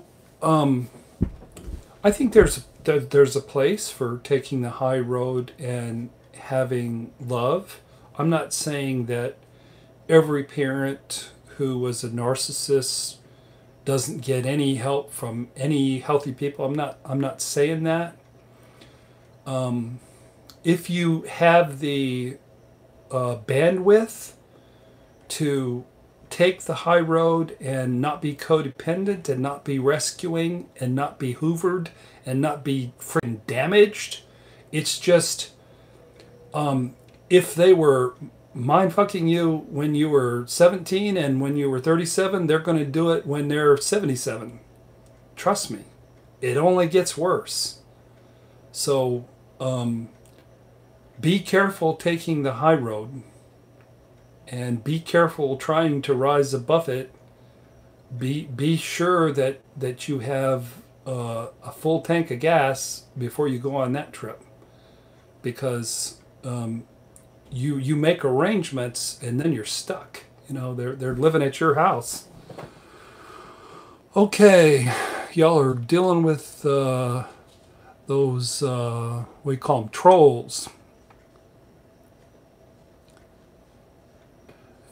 think there's a place for taking the high road and having love. I'm not saying that every parent who was a narcissist doesn't get any help from any healthy people. I'm not saying that. If you have the bandwidth to take the high road and not be codependent and not be rescuing and not be hoovered and not be freaking damaged, it's just if they were mind fucking you when you were 17 and when you were 37, they're going to do it when they're 77. Trust me, it only gets worse. So be careful taking the high road, and be careful trying to rise above it. Be sure that you have a full tank of gas before you go on that trip, because you make arrangements and then you're stuck. They're living at your house. Okay, y'all are dealing with those we call them trolls.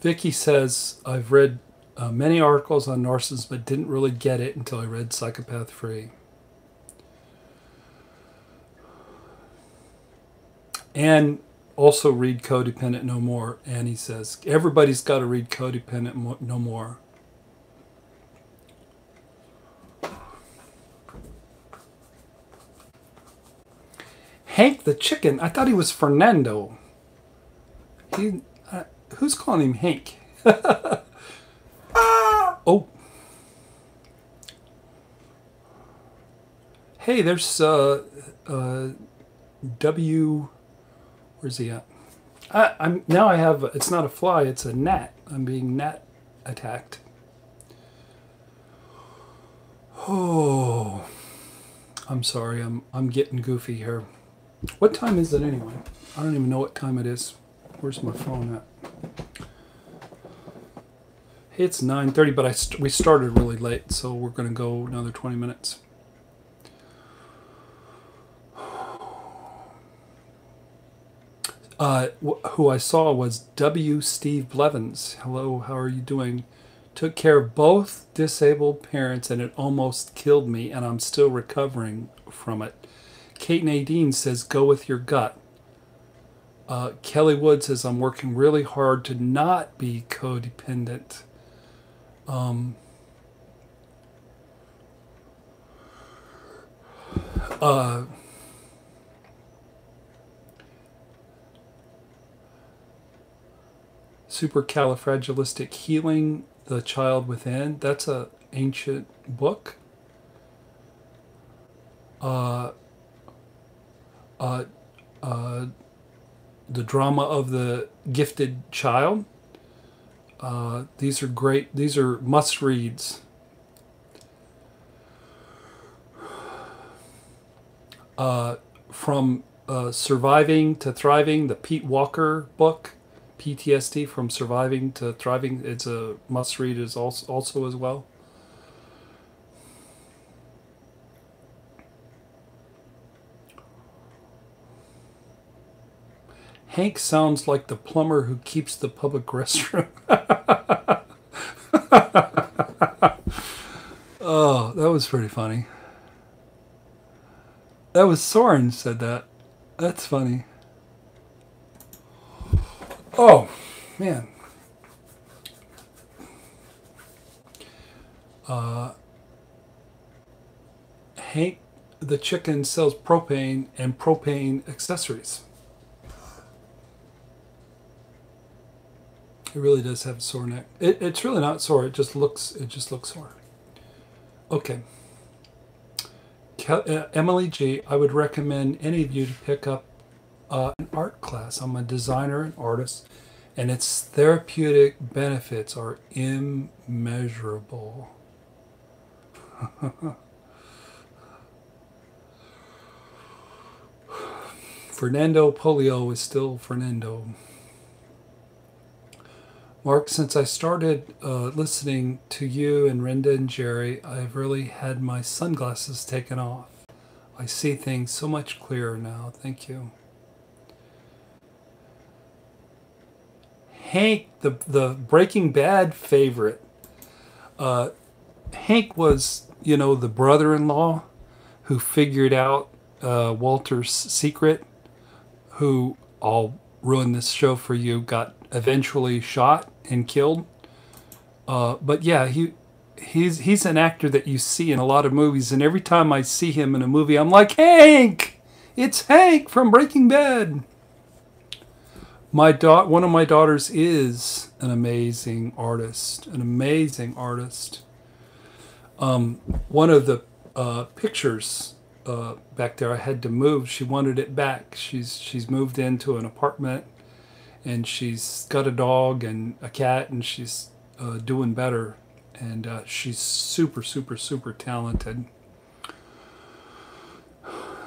Vicky says, I've read many articles on narcissism, but didn't really get it until I read Psychopath Free. And also read Codependent No More. And he says, everybody's got to read Codependent No More. Hank the chicken. I thought he was Fernando. Who's calling him Hank? Oh. Hey, there's W. Where's he at? Now I have. It's not a fly. It's a gnat. I'm being gnat attacked. Oh, I'm sorry. I'm getting goofy here. What time is it anyway? I don't even know what time it is. Where's my phone at? Hey, it's 9:30, but we started really late, so we're going to go another 20 minutes. Who I saw was W. Steve Blevins. Hello, how are you doing? Took care of both disabled parents, and it almost killed me, and I'm still recovering from it. Kate Nadine says, go with your gut. Kelly Wood says, I'm working really hard to not be codependent. Supercalifragilistic Healing the Child Within. That's an ancient book. The Drama of the Gifted Child. These are great. These are must-reads. From Surviving to Thriving, the Pete Walker book, PTSD from Surviving to Thriving. It's a must-read also as well. Hank sounds like the plumber who keeps the public restroom. Oh, that was pretty funny. That was Soren said that. That's funny. Oh, man. Hank the chicken sells propane and propane accessories. It really does have a sore neck. It's really not sore. It just looks sore. Okay. Emily G, I would recommend any of you to pick up an art class. I'm a designer and artist, and its therapeutic benefits are immeasurable. Fernando Polio is still Fernando. Mark, since I started listening to you and Renda and Jerry, I've really had my sunglasses taken off. I see things so much clearer now. Thank you. Hank, the Breaking Bad favorite. Hank was, the brother-in-law who figured out Walter's secret, who, I'll ruin this show for you, got eventually shot and killed. But yeah, he's an actor that you see in a lot of movies, and every time I see him in a movie, I'm like, Hank! It's Hank from Breaking Bad. One of my daughters is an amazing artist. One of the pictures back there I had to move. She wanted it back. She's moved into an apartment, and she's got a dog and a cat, and she's doing better. And she's super, super, super talented.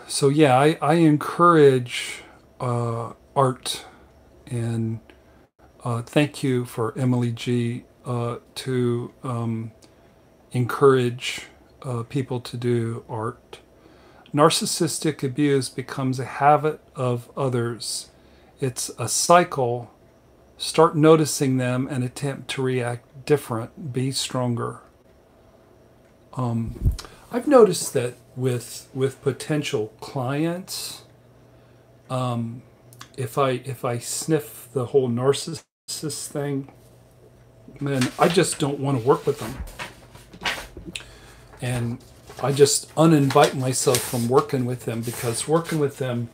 So yeah, I encourage art, and thank you for Emily G to encourage people to do art. Narcissistic abuse becomes a habit of others. It's a cycle. Start noticing them and attempt to react different. Be stronger. I've noticed that with potential clients, if I sniff the whole narcissist thing, man, I just don't want to work with them. And I just uninvite myself from working with them, because working with them,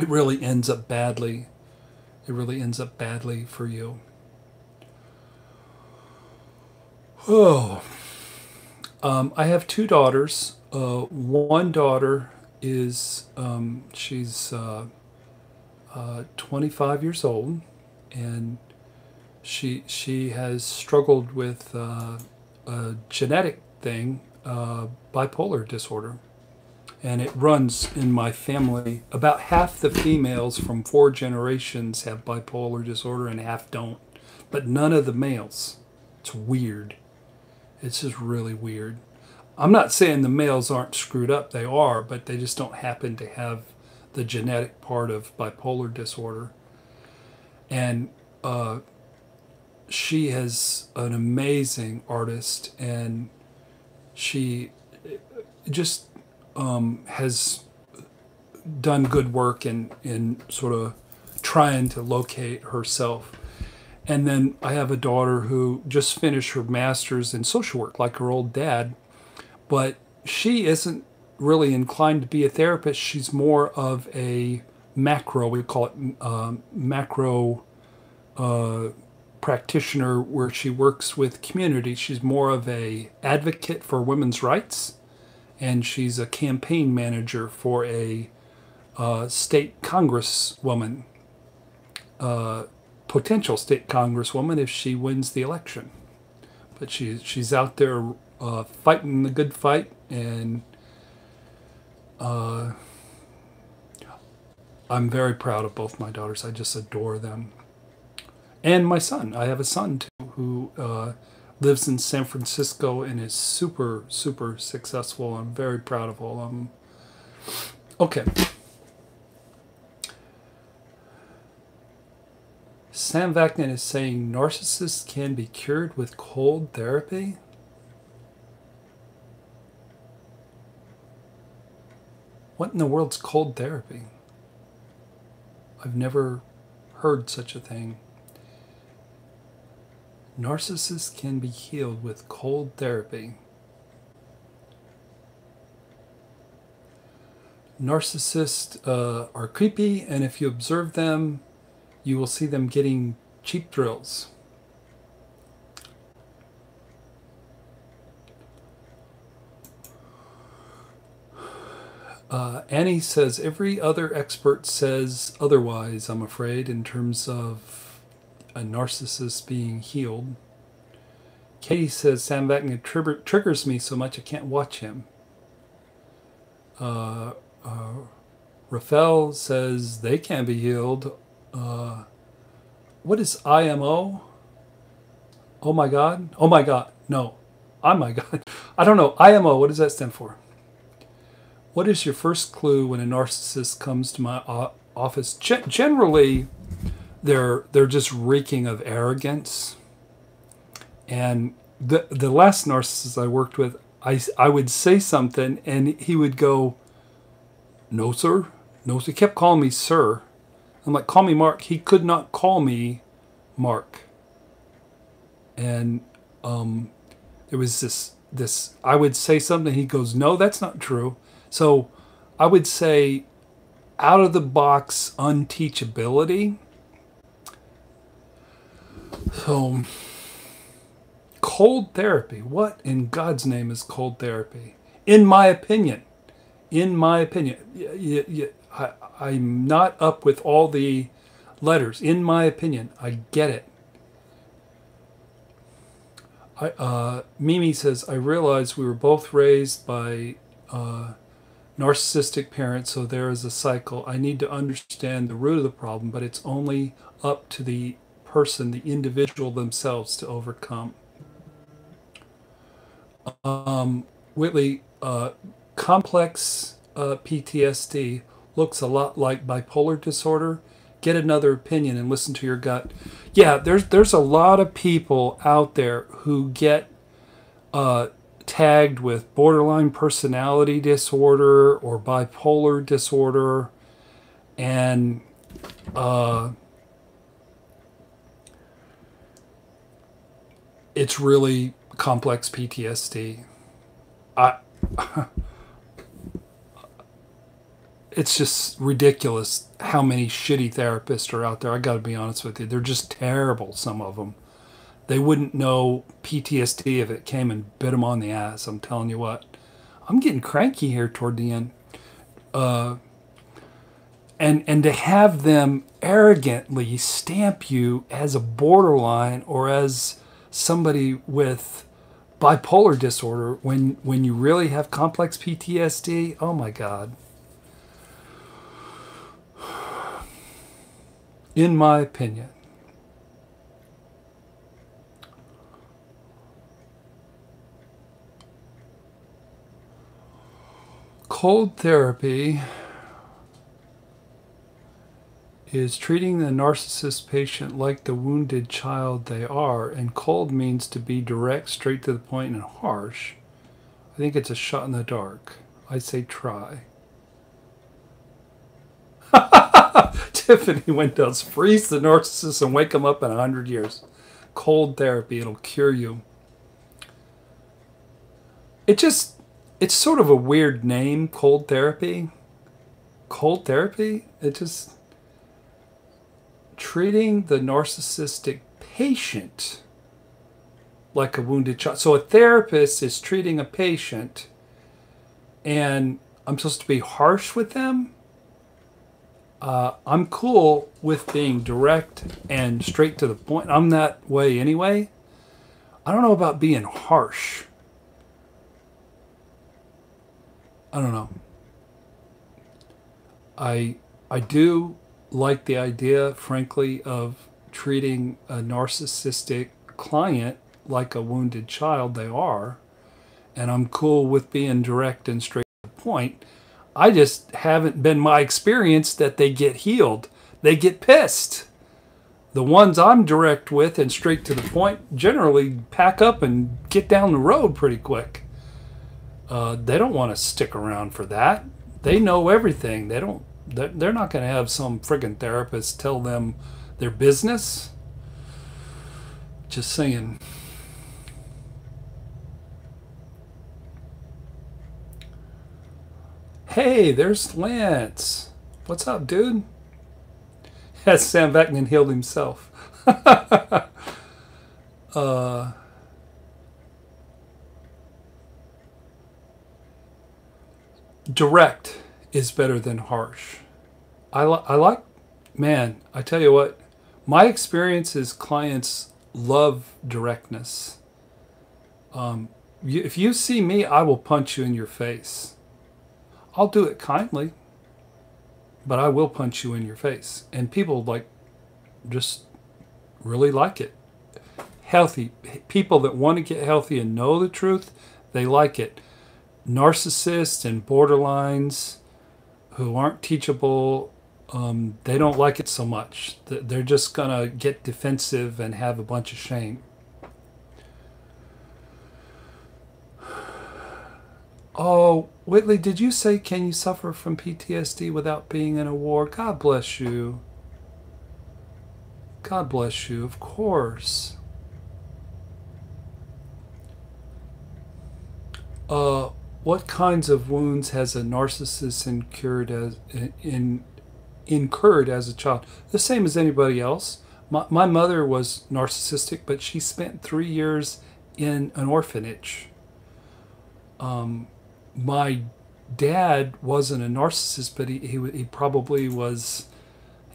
it really ends up badly. It really ends up badly for you. Oh, I have two daughters. One daughter is, she's 25 years old, and she has struggled with a genetic thing, bipolar disorder, and it runs in my family. About half the females from 4 generations have bipolar disorder and half don't, but none of the males. It's weird. It's just really weird. I'm not saying the males aren't screwed up. They are, but they just don't happen to have the genetic part of bipolar disorder. And she is an amazing artist, and she just has done good work in sort of trying to locate herself. And then I have a daughter who just finished her master's in social work, like her old dad, but she isn't really inclined to be a therapist. She's more of a macro, we call it macro practitioner, where she works with community. She's more of a advocate for women's rights, and she's a campaign manager for a state congresswoman, potential state congresswoman if she wins the election. But she's out there fighting the good fight, and I'm very proud of both my daughters. I just adore them. And my son. I have a son too who lives in San Francisco and is super, super successful. I'm very proud of all of them. Okay. Sam Vaknin is saying narcissists can be cured with cold therapy. What in the world's cold therapy? I've never heard such a thing. Narcissists can be healed with cold therapy. Narcissists are creepy, and if you observe them, you will see them getting cheap thrills. Annie says, every other expert says otherwise, I'm afraid, in terms of a narcissist being healed. Katie says, Sam Vaknin triggers me so much I can't watch him. Rafael says, they can be healed. What is IMO? Oh my God? Oh my God. No. Oh my God. I don't know. IMO, what does that stand for? What is your first clue when a narcissist comes to my office? Generally, they're just reeking of arrogance. And the last narcissist I worked with, I would say something and he would go, no, sir. No, sir. He kept calling me sir. I'm like, call me Mark. He could not call me Mark. And there was this, I would say something. He goes, no, that's not true. So I would say out of the box unteachability. So cold therapy. What in God's name is cold therapy? In my opinion. In my opinion. I'm not up with all the letters. In my opinion. I get it. Mimi says, I realize we were both raised by narcissistic parents, so there is a cycle. I need to understand the root of the problem, but it's only up to the person, the individual themselves to overcome. Whitley, complex PTSD looks a lot like bipolar disorder. Get another opinion and listen to your gut. Yeah, there's a lot of people out there who get tagged with borderline personality disorder or bipolar disorder, and it's really complex PTSD. It's just ridiculous how many shitty therapists are out there. I got to be honest with you. They're just terrible, some of them. They wouldn't know PTSD if it came and bit them on the ass. I'm telling you what. I'm getting cranky here toward the end. And to have them arrogantly stamp you as a borderline or as somebody with bipolar disorder when you really have complex PTSD, oh my God. In my opinion. Cold therapy is treating the narcissist patient like the wounded child they are, and cold means to be direct, straight to the point, and harsh. I think it's a shot in the dark. I say try. Tiffany Windows, freeze the narcissist and wake them up in 100 years. Cold therapy, it'll cure you. It's sort of a weird name, cold therapy. Cold therapy? It just... treating the narcissistic patient like a wounded child. So a therapist is treating a patient and I'm supposed to be harsh with them? I'm cool with being direct and straight to the point. I'm that way anyway. I don't know about being harsh. I don't know. I do like the idea, frankly, of treating a narcissistic client like a wounded child they are. And I'm cool with being direct and straight to the point. I just haven't been my experience that they get healed. They get pissed. The ones I'm direct with and straight to the point generally pack up and get down the road pretty quick. They don't want to stick around for that. They know everything. They're not going to have some friggin' therapist tell them their business. Just saying. Hey, there's Lance. What's up, dude? Has Sam Vaknin healed himself? Direct is better than harsh. I like, man, I tell you what, my experience is clients love directness. If you see me, I will punch you in your face. I'll do it kindly, but I will punch you in your face. And people just really like it. Healthy people that want to get healthy and know the truth, they like it. Narcissists and borderlines who aren't teachable, they don't like it so much. They're just gonna get defensive and have a bunch of shame. Oh, Whitley, did you say, can you suffer from PTSD without being in a war? God bless you. God bless you, of course. What kinds of wounds has a narcissist incurred as a child? The same as anybody else. My mother was narcissistic, but she spent 3 years in an orphanage. My dad wasn't a narcissist, but he probably was,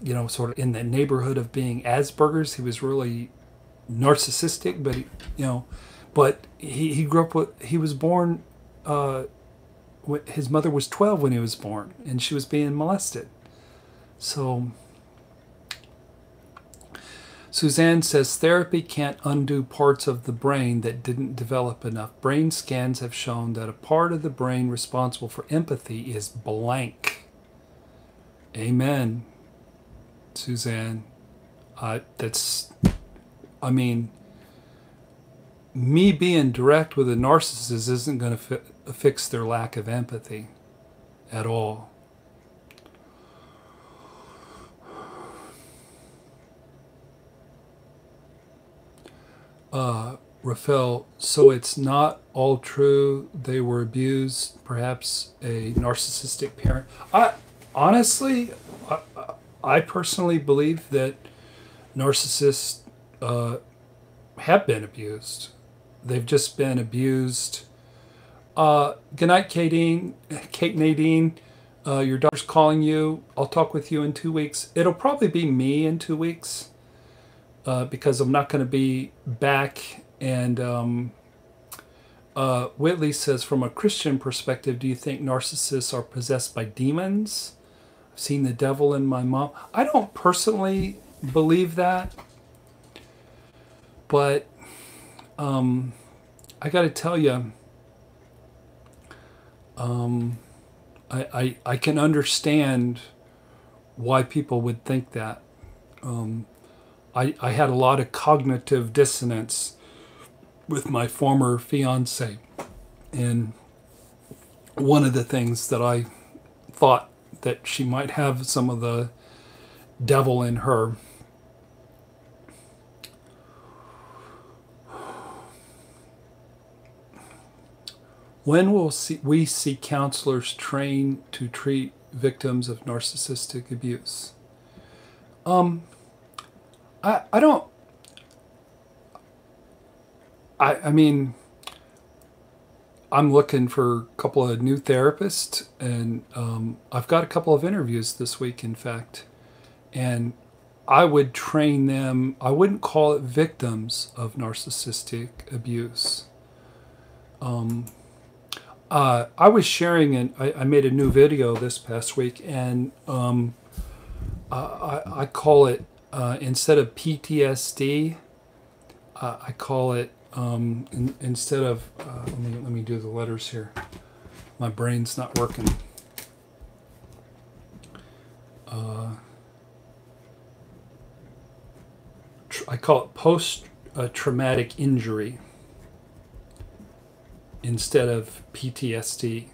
you know, sort of in the neighborhood of being Asperger's. He was really narcissistic, but he grew up with, he was born, his mother was 12 when he was born, and she was being molested. So Suzanne says, therapy can't undo parts of the brain that didn't develop enough. Brain scans have shown that a part of the brain responsible for empathy is blank. Amen, Suzanne. I mean, me being direct with a narcissist isn't going to fix their lack of empathy at all. Rafael, so it's not all true they were abused, perhaps a narcissistic parent. Honestly, I personally believe that narcissists have been abused. They've just been abused. Good night, Kate Nadine. Your daughter's calling you. I'll talk with you in 2 weeks. It'll probably be me in 2 weeks. Because I'm not going to be back. And Whitley says, from a Christian perspective, do you think narcissists are possessed by demons? I've seen the devil in my mom. I don't personally believe that. But I got to tell you, I can understand why people would think that. I had a lot of cognitive dissonance with my former fiance, and one of the things that I thought that she might have some of the devil in her. When will we see counselors trained to treat victims of narcissistic abuse? I mean, I'm looking for a couple of new therapists, and I've got a couple of interviews this week, in fact, and I would train them. I wouldn't call it victims of narcissistic abuse. I was sharing, and I made a new video this past week, and I call it, instead of PTSD, I call it, instead of, let me do the letters here. My brain's not working. I call it post-traumatic injury instead of PTSD.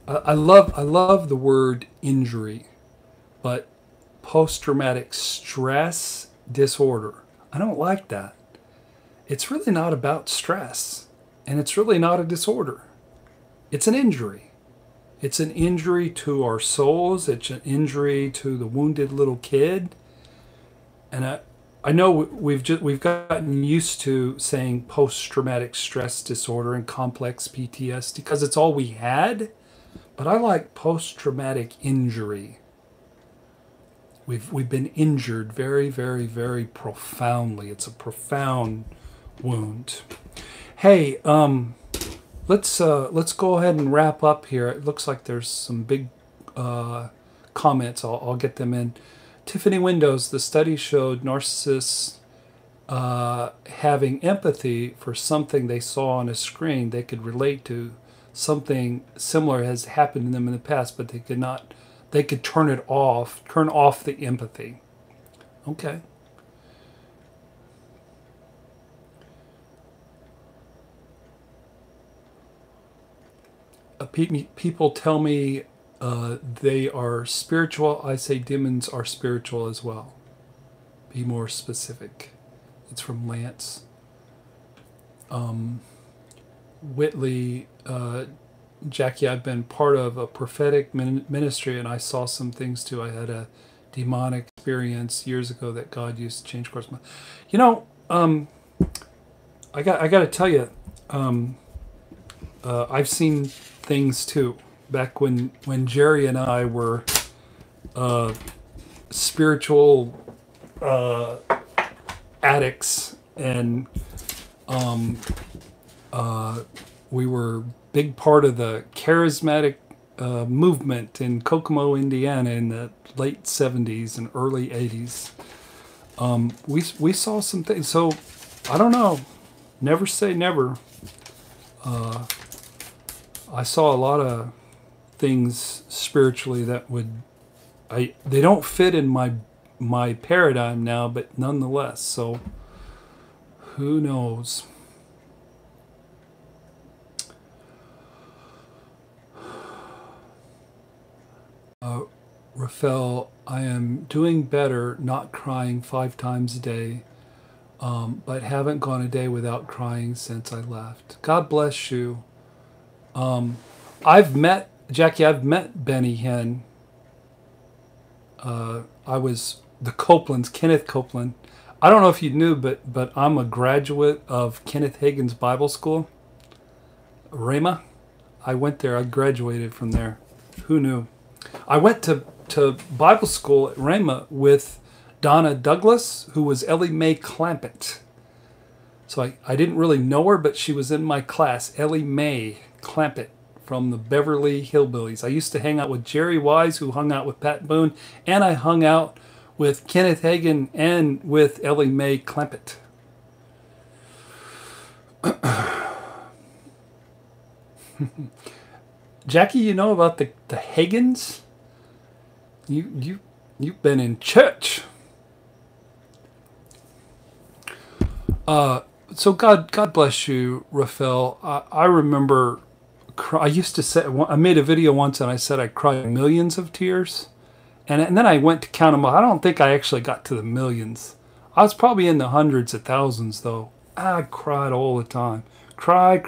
I love the word injury, but post-traumatic stress disorder. I don't like that. It's really not about stress, and it's really not a disorder. It's an injury. It's an injury to our souls. It's an injury to the wounded little kid. And I know we've gotten used to saying post-traumatic stress disorder and complex PTSD because it's all we had. But I like post-traumatic injury. We've been injured very, very, very profoundly. It's a profound wound. Hey, let's go ahead and wrap up here. It looks like there's some big comments. I'll get them in. Tiffany Windows, the study showed narcissists having empathy for something they saw on a screen. They could relate to something similar has happened to them in the past, but they could not. They could turn off the empathy. Okay. People tell me they are spiritual. I say demons are spiritual as well. Be more specific. It's from Lance. Whitley, Jackie, I've been part of a prophetic ministry, and I saw some things too. I had a demonic experience years ago that God used to change course. You know, I got to tell you, I've seen things too. Back when Jerry and I were spiritual addicts, and we were big part of the charismatic movement in Kokomo, Indiana in the late 70s and early 80s. We saw some things. So I don't know. Never say never. I saw a lot of things spiritually that they don't fit in my paradigm now, but nonetheless. So who knows? Rafael, I am doing better, not crying 5 times a day, but haven't gone a day without crying since I left. God bless you. I've met Benny Hinn. I was the Copelands, Kenneth Copeland. I don't know if you knew, but I'm a graduate of Kenneth Hagin's Bible School, Rhema. I went there. I graduated from there. Who knew? I went to Bible school at Rhema with Donna Douglas, who was Ellie Mae Clampett. So I didn't really know her, but she was in my class, Ellie Mae Clampett from the Beverly Hillbillies. I used to hang out with Jerry Wise, who hung out with Pat Boone, and I hung out with Kenneth Hagin and with Ellie Mae Clampett. Jackie, you know about the Hagins? You've been in church. So God bless you, Rafael. I remember I used to say, I made a video once and I said I cried millions of tears, and then I went to count them up. I don't think I actually got to the millions. I was probably in the hundreds of thousands though. I cried all the time. Cry. I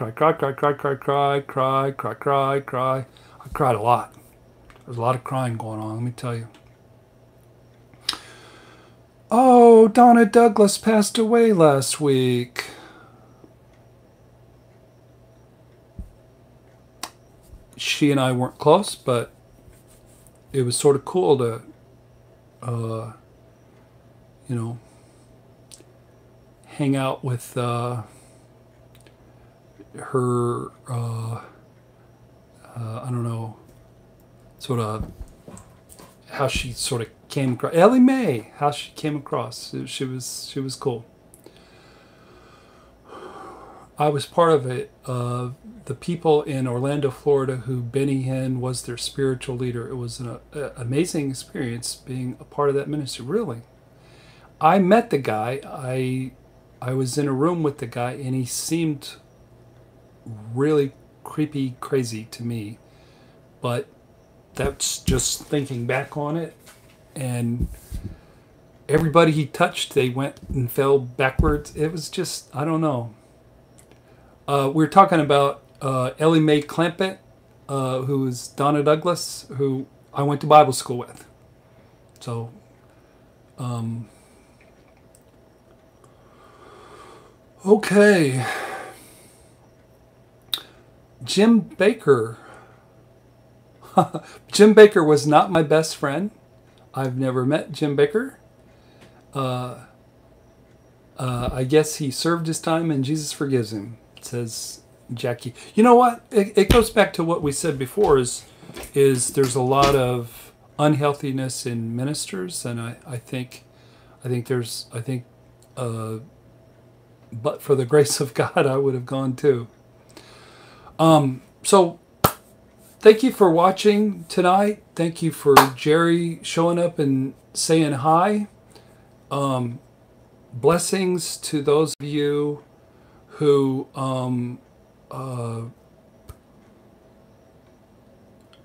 cried a lot. There's a lot of crying going on, let me tell you. Oh, Donna Douglas passed away last week. She and I weren't close, but it was sort of cool to, you know, hang out with her, I don't know, sort of how she sort of came across. Ellie Mae, how she came across. She was cool. I was part of it. The people in Orlando, Florida, who Benny Hinn was their spiritual leader. It was an amazing experience being a part of that ministry. Really, I met the guy. I was in a room with the guy, and he seemed really creepy, crazy to me. But that's just thinking back on it. And everybody he touched, they went and fell backwards. It was just, I don't know. We're talking about Ellie Mae Clampett, who is Donna Douglas, who I went to Bible school with. So, okay. Jim Baker. Jim Baker was not my best friend. I've never met Jim Baker. I guess he served his time and Jesus forgives him, says Jackie. You know what? It goes back to what we said before is there's a lot of unhealthiness in ministers, and I think but for the grace of God, I would have gone too. So thank you for watching tonight. Thank you for Jerry showing up and saying hi. Blessings to those of you who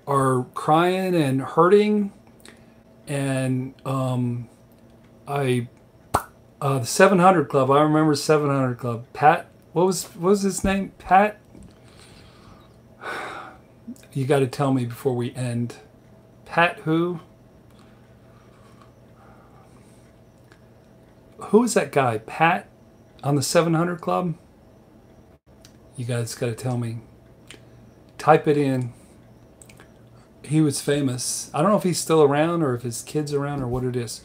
are crying and hurting, and the 700 Club. I remember 700 Club. Pat, what was his name? Pat. You got to tell me before we end. Pat who? Who is that guy? Pat on the 700 Club? You guys got to tell me. Type it in. He was famous. I don't know if he's still around or if his kid's around or what it is.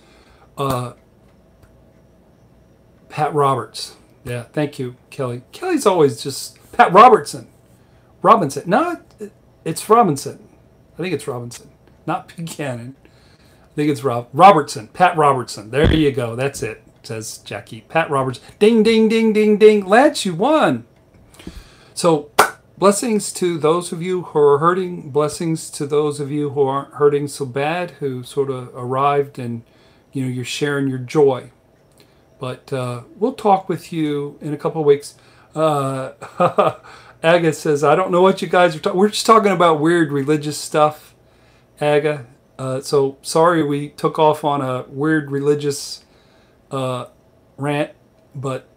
Pat Roberts. Yeah, thank you, Kelly. Kelly's always just... Pat Robinson. No, it's Robinson. I think it's Robinson. Not Buchanan. I think it's Robertson. Pat Robertson. There you go. That's it, says Jackie. Pat Roberts. Ding, ding, ding, ding, ding. Lance, you won. So, blessings to those of you who are hurting. Blessings to those of you who aren't hurting so bad, who sort of arrived and, you're sharing your joy. But we'll talk with you in a couple of weeks. Aga says, I don't know what you guys are talking. We're just talking about weird religious stuff, Aga. So sorry we took off on a weird religious rant, but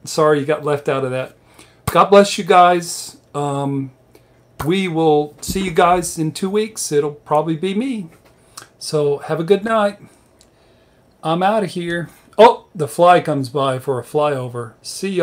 sorry you got left out of that. God bless you guys. We will see you guys in 2 weeks. It'll probably be me. So have a good night. I'm out of here. Oh, the fly comes by for a flyover. See y'all.